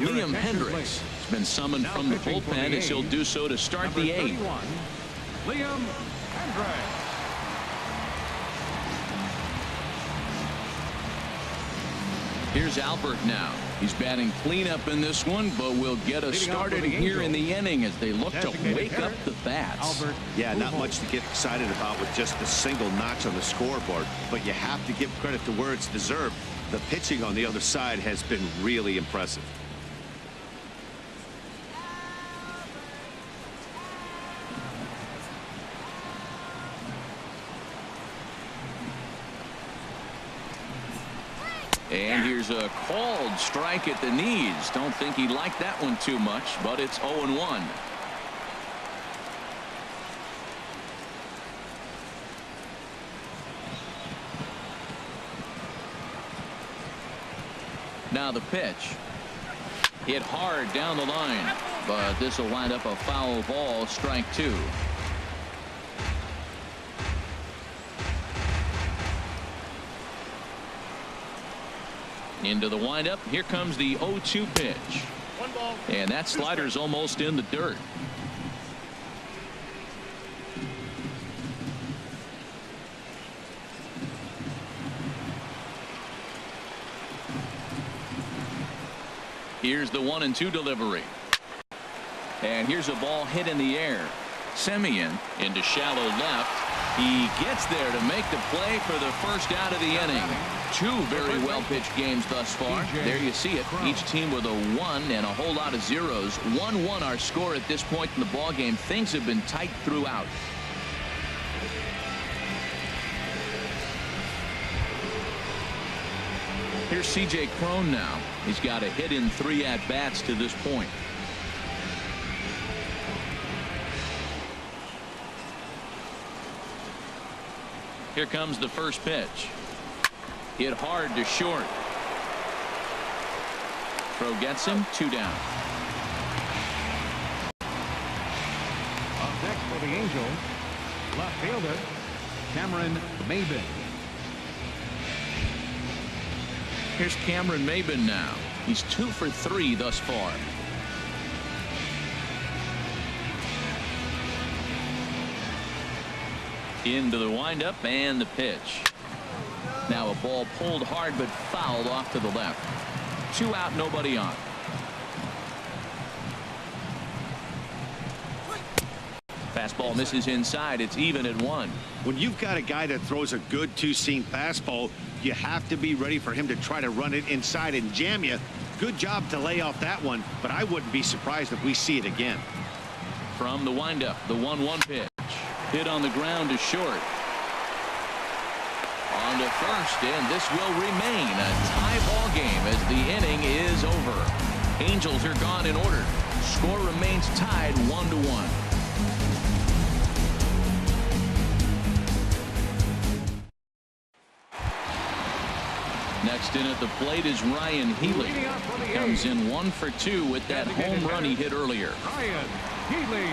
Liam Hendricks has been summoned from the bullpen as he'll do so to start the 8th. Liam Hendricks. Here's Albert now. He's batting cleanup in this one, but will get us started here in the inning as they look to wake up the bats. Yeah, not much to get excited about with just a single notch on the scoreboard, but you have to give credit to where it's deserved. The pitching on the other side has been really impressive. And here's a called strike at the knees. Don't think he liked that one too much, but it's 0-1. Now the pitch. Hit hard down the line, but this will wind up a foul ball, strike 2. Into the windup. Here comes the 0-2 pitch. And that slider's almost in the dirt. Here's the 1-2 delivery. And here's a ball hit in the air. Semien into shallow left. He gets there to make the play for the first out of the inning. Two very well pitched games thus far. There you see it. Each team with a 1 and a whole lot of zeros. 1-1 our score at this point in the ball game. Things have been tight throughout. Here's C.J. Cron now. He's got a hit in 3 at-bats to this point. Here comes the first pitch. Hit hard to short. Throw gets him. 2 down. Up next for the Angels, left fielder Cameron Maybin. Here's Cameron Maybin now. He's 2 for 3 thus far. Into the windup and the pitch. Now a ball pulled hard but fouled off to the left. 2 out, nobody on. Fastball misses inside. It's even at 1. When you've got a guy that throws a good two-seam fastball, you have to be ready for him to try to run it inside and jam you. Good job to lay off that one, but I wouldn't be surprised if we see it again. From the windup, the 1-1 pitch. Hit on the ground to short. On to first, and this will remain a tie ball game as the inning is over. Angels are gone in order. Score remains tied 1-1. Next in at the plate is Ryan Healy. Comes in 1 for 2 with that home run he hit earlier. Ryan Healy.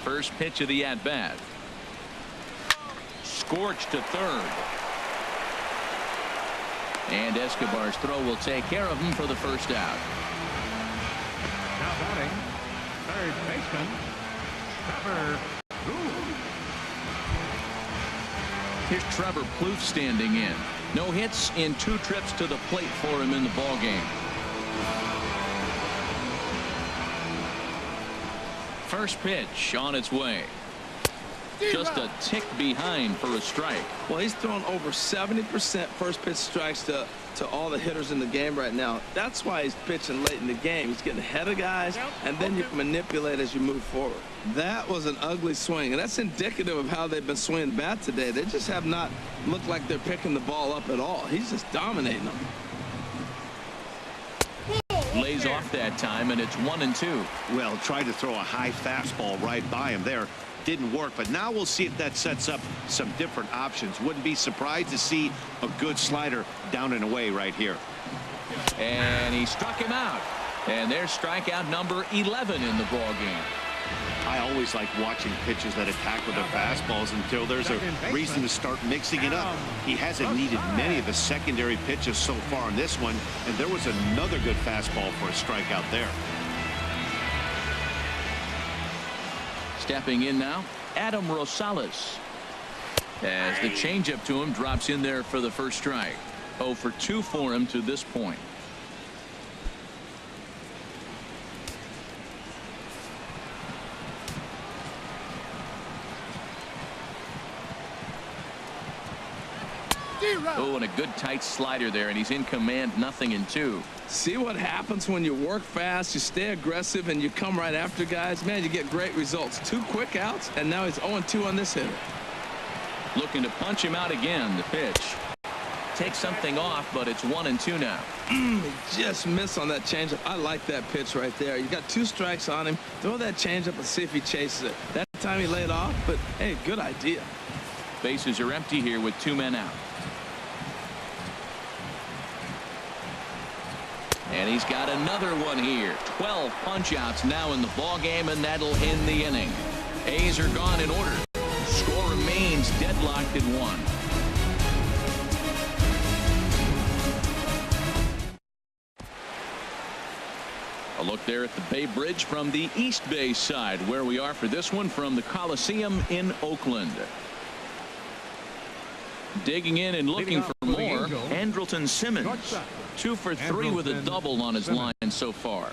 First pitch of the at-bat. Scorched to third. And Escobar's throw will take care of him for the first out. Now batting, third baseman Trevor Plouffe. Here's Trevor Plouffe standing in. No hits in 2 trips to the plate for him in the ball game. First pitch on its way. Just a tick behind for a strike. Well, he's thrown over 70% first pitch strikes to all the hitters in the game right now. That's why he's pitching late in the game. He's getting ahead of guys, and then you can manipulate as you move forward. That was an ugly swing, and that's indicative of how they've been swinging the bat today. They just have not looked like they're picking the ball up at all. He's just dominating them. Lays off that time, and it's 1-2. Well, tried to throw a high fastball right by him there. Didn't work, but now we'll see if that sets up some different options. Wouldn't be surprised to see a good slider down and away right here. And he struck him out. And there's strikeout number 11 in the ball game. I always like watching pitchers that attack with their fastballs until there's a reason to start mixing it up. He hasn't needed many of the secondary pitches so far in this one, and there was another good fastball for a strikeout there. Stepping in now, Adam Rosales. As the changeup to him drops in there for the first strike. 0 for 2 for him to this point. Oh, and a good tight slider there, and he's in command. 0-2. See what happens when you work fast, you stay aggressive, and you come right after guys. Man, you get great results. 2 quick outs, and now he's 0-2 on this hitter. Looking to punch him out again. The pitch takes something off, but it's 1-2 now. He just missed on that changeup. I like that pitch right there. You got 2 strikes on him. Throw that changeup and see if he chases it. That time he laid off, but hey, good idea. Bases are empty here with 2 men out. And he's got another one here. 12 punch-outs now in the ball game, and that'll end the inning. A's are gone in order. Score remains deadlocked at 1. A look there at the Bay Bridge from the East Bay side, where we are for this one from the Coliseum in Oakland. Digging in and looking for more, Andrelton Simmons. 2 for 3 with a double on his line so far.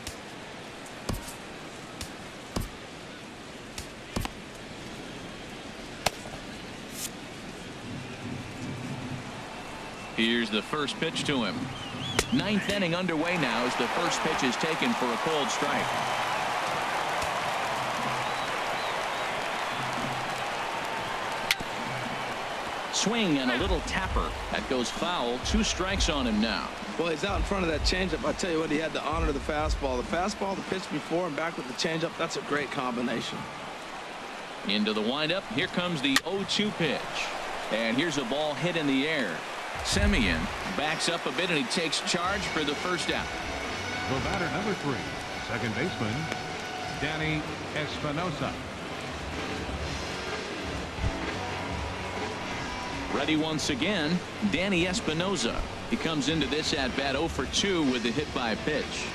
Here's the first pitch to him. 9th inning underway now as the first pitch is taken for a cold strike. Swing and a little tapper. That goes foul. 2 strikes on him now. Well, he's out in front of that changeup. I tell you what, he had to honor the fastball. The fastball, the pitch before, and back with the changeup. That's a great combination. Into the windup. Here comes the 0-2 pitch. And here's a ball hit in the air. Semien backs up a bit and he takes charge for the first out. The batter, number 3, second baseman, Danny Espinosa. Ready once again, Danny Espinosa. He comes into this at bat 0 for 2 with the hit by pitch.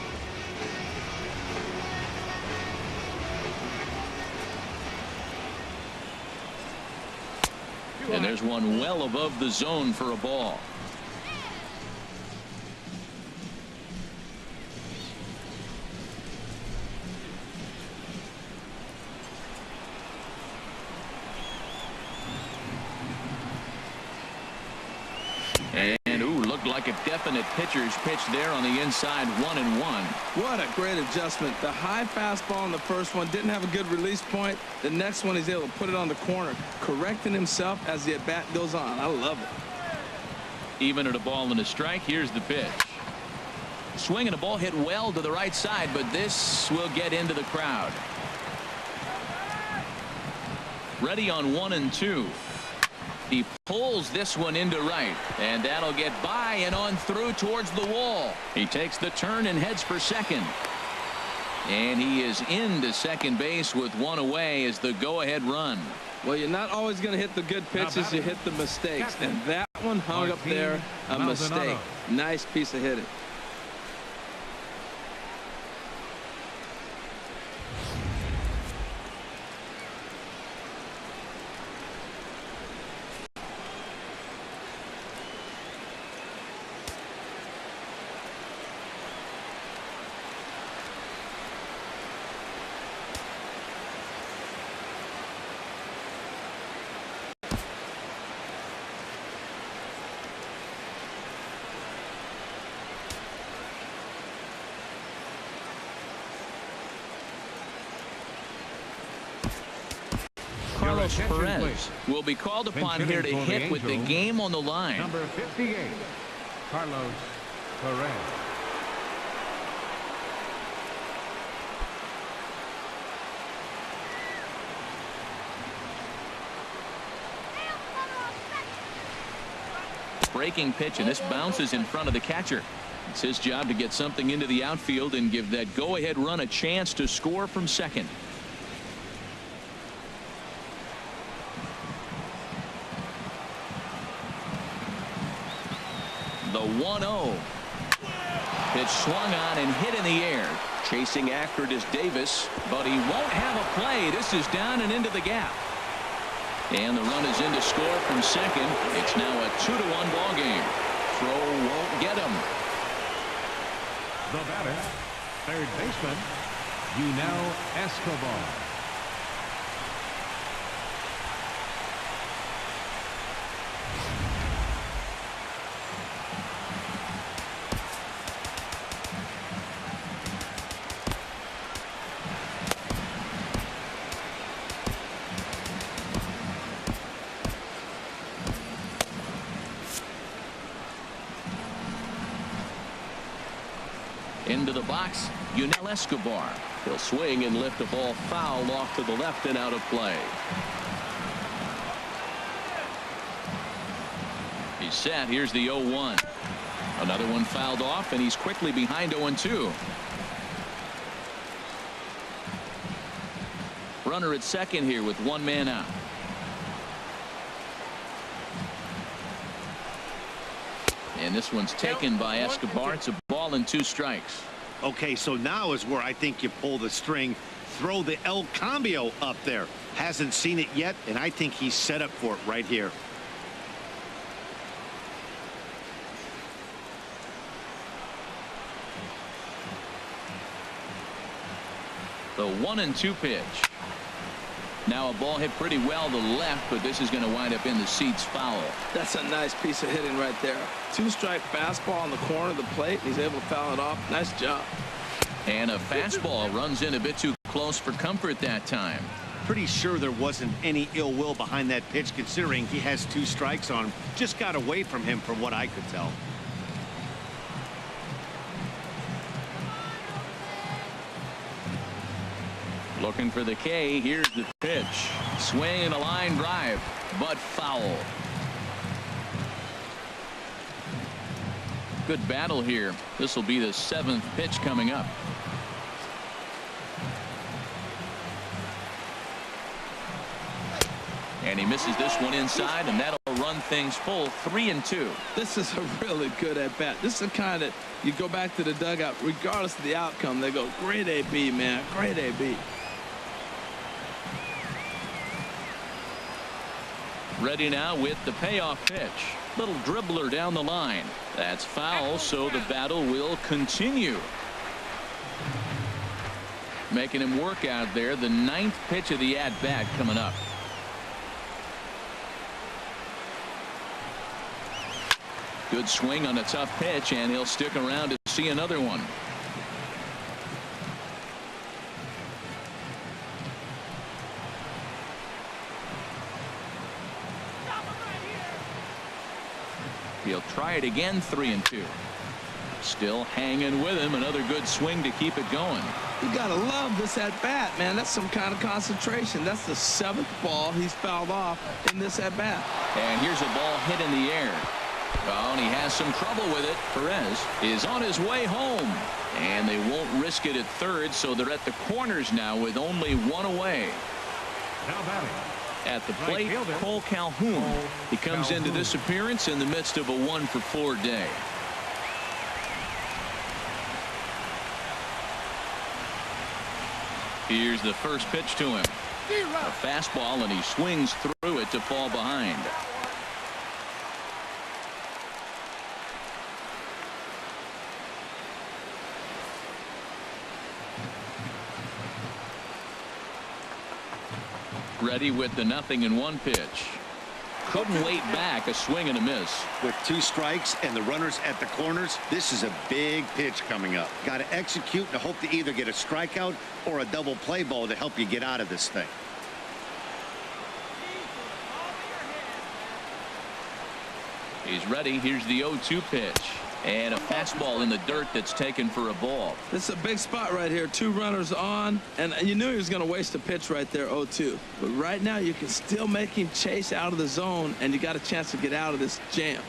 And there's one well above the zone for a ball. And looked like a definite pitcher's pitch there on the inside. 1-1. What a great adjustment. The high fastball in the first one didn't have a good release point. The next one he's able to put it on the corner, correcting himself as the at bat goes on. I love it. Even at a ball and a strike. Here's the pitch. Swing and a ball hit well to the right side, but this will get into the crowd. Ready on 1-2. He pulls this one into right, and that'll get by and on through towards the wall. He takes the turn and heads for second. And he is into second base with one away as the go-ahead run. Well, you're not always going to hit the good pitches. You hit the mistakes. And that one hung up there, a mistake. Nice piece of hitting. Carlos Perez will be called upon here to hit with the game on the line. Number 58, Carlos Perez. Breaking pitch, and this bounces in front of the catcher. It's his job to get something into the outfield and give that go-ahead run a chance to score from second. The 1-0. Pitch swung on and hit in the air. Chasing after it is Davis, but he won't have a play. This is down and into the gap. And the run is in to score from second. It's now a 2-1 ball game. Throw won't get him. The batter, third baseman, Yunel Escobar. Into the box, Yunel Escobar. He'll swing and lift the ball foul off to the left and out of play. He's set. Here's the 0-1. Another one fouled off, and he's quickly behind 0-2. Runner at second here with one man out. And this one's taken by Escobar. It's a ball and 2 strikes. Okay, so now is where I think you pull the string. Throw the El Cambio up there. Hasn't seen it yet, and I think he's set up for it right here. The 1-2 pitch. Now a ball hit pretty well to the left, but this is going to wind up in the seats foul. That's a nice piece of hitting right there. 2-strike fastball on the corner of the plate. He's able to foul it off. Nice job. And a fastball runs in a bit too close for comfort that time. Pretty sure there wasn't any ill will behind that pitch, considering he has 2 strikes on him. Just got away from him from what I could tell. Looking for the K. Here's the pitch. Swing and a line drive, but foul. Good battle here. This will be the 7th pitch coming up. And he misses this one inside, and that'll run things full 3-2. This is a really good at-bat. This is the kind that you go back to the dugout, regardless of the outcome, they go, great AB, man, great AB. Ready now with the payoff pitch. Little dribbler down the line. That's foul, so the battle will continue. Making him work out there. The 9th pitch of the at-bat coming up. Good swing on a tough pitch, and he'll stick around to see another one. He'll try it again. 3-2. Still hanging with him. Another good swing to keep it going. You gotta love this at bat, man. That's some kind of concentration. That's the 7th ball he's fouled off in this at bat. And here's a ball hit in the air. Oh, and he has some trouble with it. Perez is on his way home, and they won't risk it at third, so they're at the corners now with only 1 away. Now batting. At the plate, Cole Calhoun. He comes into this appearance in the midst of a 1-for-4 day. Here's the first pitch to him. A fastball, and he swings through it to fall behind. Ready with the 0-1 pitch. Couldn't wait back. A swing and a miss. With 2 strikes and the runners at the corners, this is a big pitch coming up. Got to execute and hope to either get a strikeout or a double play ball to help you get out of this thing. He's ready. Here's the 0-2 pitch. And a fastball in the dirt that's taken for a ball. This is a big spot right here. 2 runners on, and you knew he was going to waste a pitch right there, 0-2. But right now you can still make him chase out of the zone, and you got a chance to get out of this jam.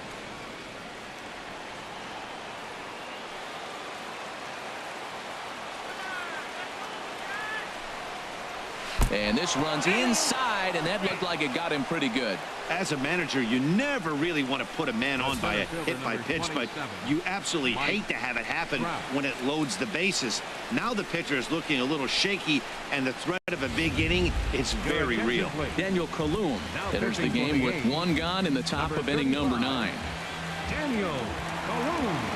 And this runs inside, and that looked like it got him pretty good. As a manager, you never really want to put a man on by a hit by pitch, but you absolutely hate to have it happen when it loads the bases. Now the pitcher is looking a little shaky, and the threat of a big inning is very real. Daniel Calhoun enters the game with 1 gone in the top of inning number 9. Daniel Calhoun.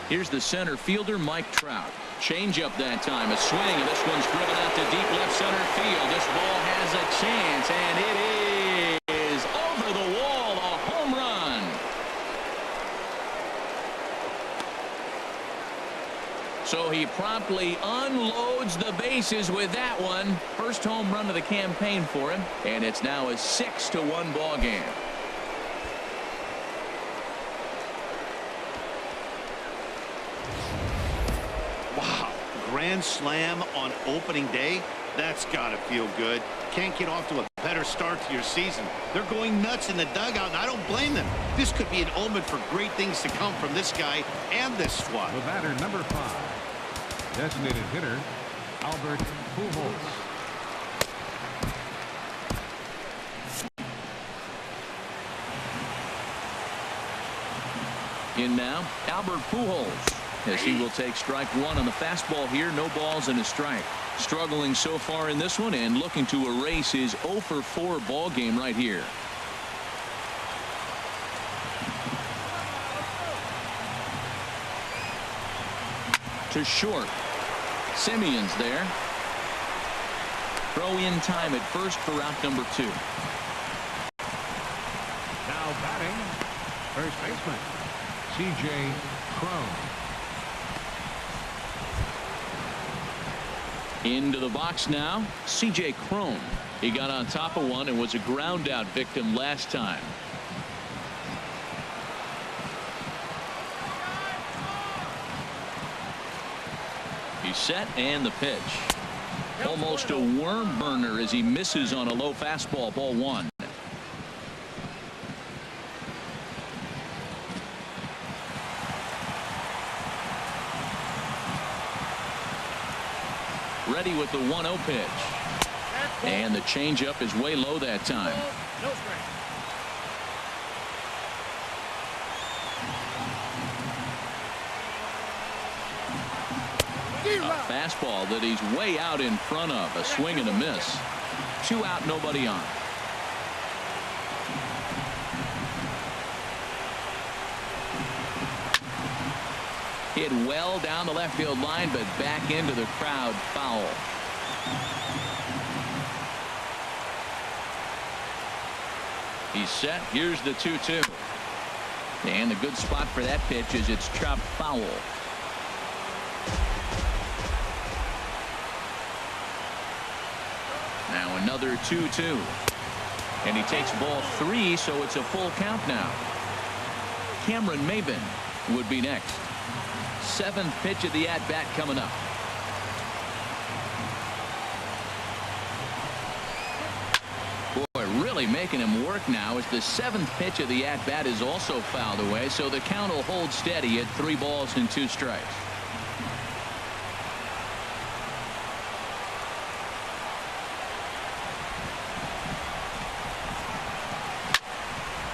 Here's the center fielder, Mike Trout. Change up that time. A swing, and this one's driven out to deep left center field. This ball has a chance, and it is over the wall, a home run. So he promptly unloads the bases with that one. First home run of the campaign for him, and it's now a 6-1 ball game. Wow, grand slam on opening day. That's got to feel good. Can't get off to a better start to your season. They're going nuts in the dugout, and I don't blame them. This could be an omen for great things to come from this guy and this squad. The batter, number 5. Designated hitter, Albert Pujols. In now, Albert Pujols. as he will take strike one on the fastball here. No balls and a strike. Struggling so far in this one and looking to erase his 0 for 4 ball game right here. To short. Simeon's there. Throw in time at first for out number 2. Now batting, first baseman, C.J. Cron. Into the box now, C.J. Cron. He got on top of one and was a ground out victim last time. He's set and the pitch. Almost a worm burner as he misses on a low fastball. Ball 1. Ready with the 1-0 pitch. And the changeup is way low that time. No strike. A fastball that he's way out in front of. A swing and a miss. 2 out, nobody on. Hit well down the left field line, but back into the crowd. Foul. He's set. Here's the 2-2. And the good spot for that pitch is it's chopped foul. Now another 2-2. And he takes ball 3, so it's a full count now. Cameron Maybin would be next. 7th pitch of the at-bat coming up. Boy, really making him work now as the 7th pitch of the at-bat is also fouled away, so the count will hold steady at 3 balls and 2 strikes.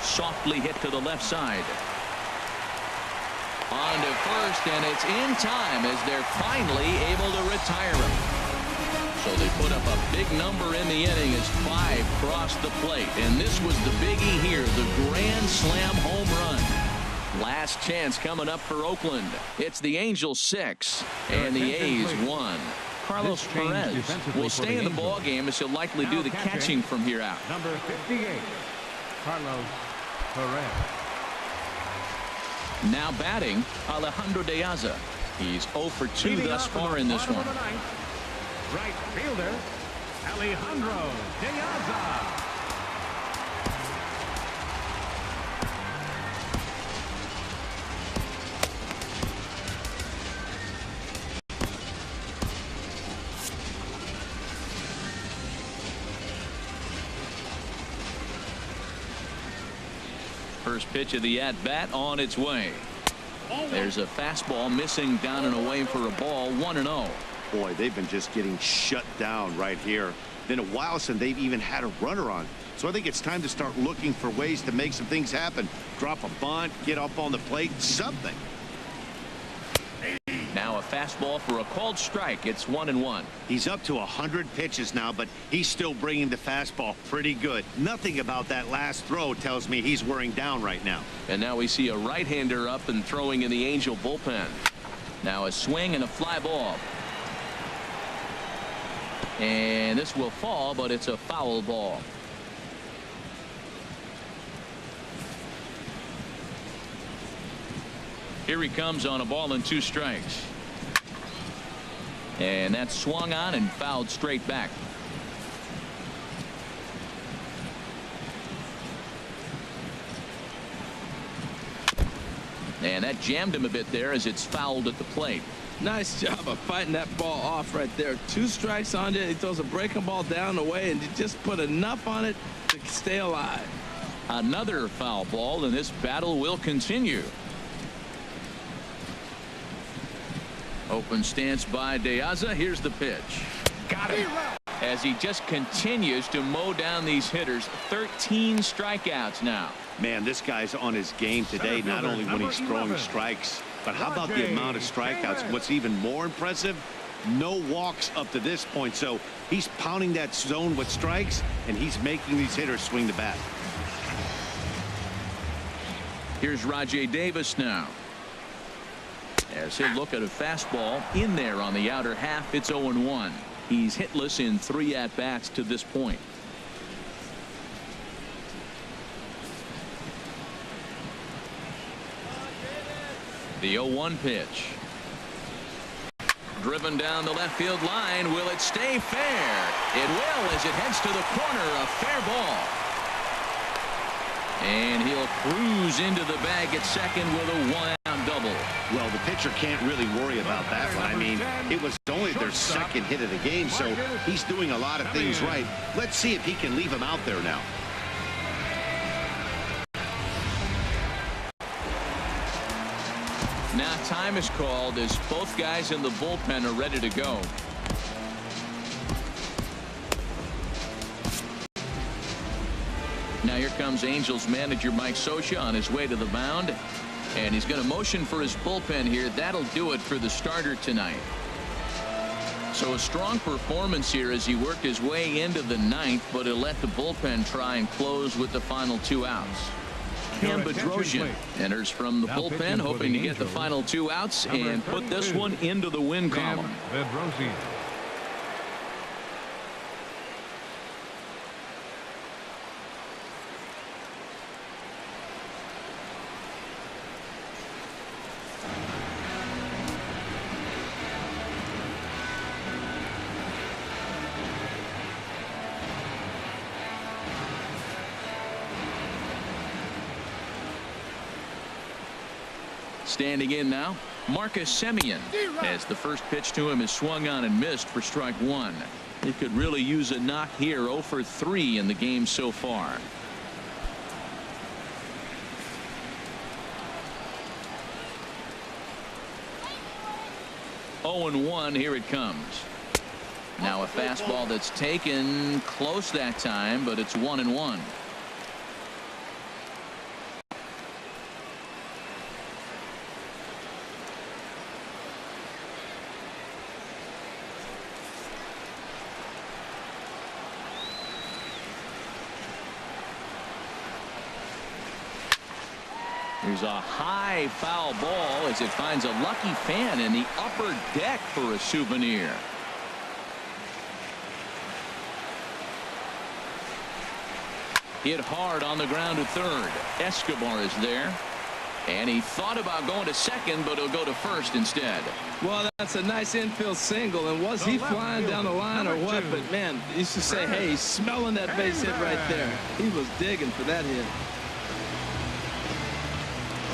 Softly hit to the left side. On to first, and it's in time as they're finally able to retire him. So they put up a big number in the inning as 5 crossed the plate. And this was the biggie here, the grand slam home run. Last chance coming up for Oakland. It's the Angels 6 and the A's 1. Carlos Perez will stay in the ball game as he'll likely do the catching from here out. Number 58, Carlos Perez. Now batting, Alejandro De Aza. He's 0 for 2 thus far in this one. Right fielder, Alejandro De Aza. First pitch of the at-bat on its way. There's a fastball missing down and away for a ball. 1-0. Boy, they've been just getting shut down right here. Been a while since they've even had a runner on. So I think it's time to start looking for ways to make some things happen. Drop a bunt, get up on the plate, something. Now a fastball for a called strike. It's 1-1. He's up to 100 pitches now, but he's still bringing the fastball pretty good. Nothing about that last throw tells me he's wearing down right now. And now we see a right-hander up and throwing in the Angel bullpen. Now a swing and a fly ball. And this will fall, but it's a foul ball. Here he comes on a ball and 2 strikes. And that's swung on and fouled straight back. And that jammed him a bit there as it's fouled at the plate. Nice job of fighting that ball off right there. 2 strikes on it. He throws a breaking ball down the way, and he just put enough on it to stay alive. Another foul ball, and this battle will continue. Open stance by De Aza. Here's the pitch. Got it. as he just continues to mow down these hitters. 13 strikeouts now. Man, this guy's on his game today, not only when he's throwing strikes, but how about the amount of strikeouts? What's even more impressive, no walks up to this point. So he's pounding that zone with strikes, and he's making these hitters swing the bat. Here's Rajay Davis now, as he'll look at a fastball in there on the outer half. It's 0-1. He's hitless in 3 at-bats to this point. The 0-1 pitch. Driven down the left field line. Will it stay fair? It will, as it heads to the corner. A fair ball. And he'll cruise into the bag at second with a 1-out double. Well, the pitcher can't really worry about that one. I mean, it was only their second hit of the game, so he's doing a lot of things right. Let's see if he can leave him out there now. Now time is called as both guys in the bullpen are ready to go. Now here comes Angels manager Mike Scioscia on his way to the mound, and he's going to motion for his bullpen here. That'll do it for the starter tonight. So a strong performance here as he worked his way into the 9th, but he'll let the bullpen try and close with the final 2 outs. Cam Bedrosian enters from the bullpen, hoping to get the final 2 outs and put this one into the win column. Standing in now, Marcus Semien, as the first pitch to him is swung on and missed for strike 1. He could really use a knock here. 0 for 3 in the game so far. Oh and 1. Here it comes. Now a fastball that's taken close that time, but it's 1-1. Here's a high foul ball as it finds a lucky fan in the upper deck for a souvenir. Hit hard on the ground to third. Escobar is there, and he thought about going to second, but he'll go to first instead. Well, that's a nice infield single, and was he flying down the line or what? But man, you should say, hey, he's smelling that base hit right there. He was digging for that hit.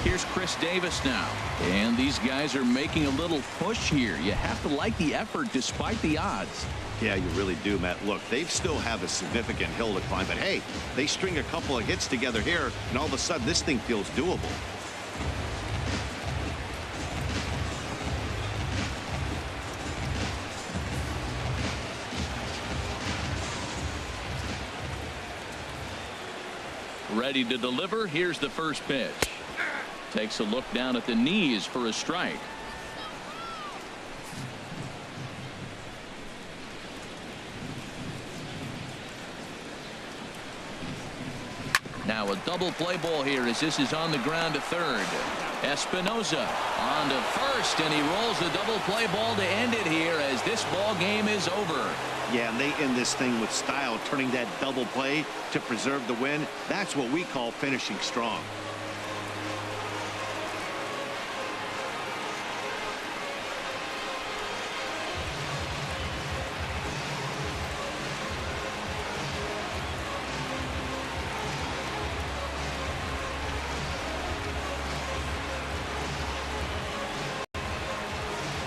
Here's Chris Davis now, and these guys are making a little push here. You have to like the effort despite the odds. Yeah, you really do, Matt. Look, they still have a significant hill to climb, but hey, they string a couple of hits together here, and all of a sudden this thing feels doable. Ready to deliver. Here's the first pitch. Takes a look down at the knees for a strike. Now a double play ball here as this is on the ground to third. Espinosa on to first, and he rolls the double play ball to end it here as this ball game is over. Yeah, and they end this thing with style, turning that double play to preserve the win. That's what we call finishing strong.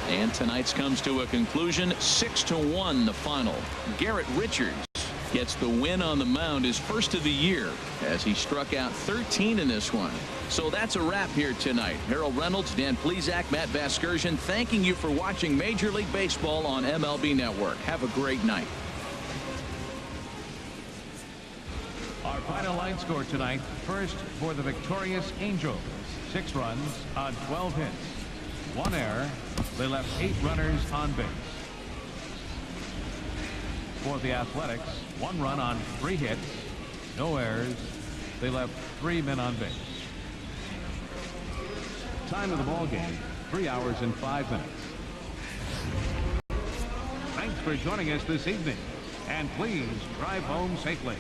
And tonight's comes to a conclusion. 6-1 the final. Garrett Richards gets the win on the mound, his first of the year, as he struck out 13 in this one. So that's a wrap here tonight. Harold Reynolds, Dan Plesac, Matt Vasgersian, thanking you for watching Major League Baseball on MLB Network. Have a great night. final line score tonight. First for the victorious Angels. 6 runs on 12 hits. 1 error. They left 8 runners on base. For the Athletics, 1 run on 3 hits. No errors. They left 3 men on base. Time of the ball game, 3 hours and 5 minutes. Thanks for joining us this evening, and please drive home safely.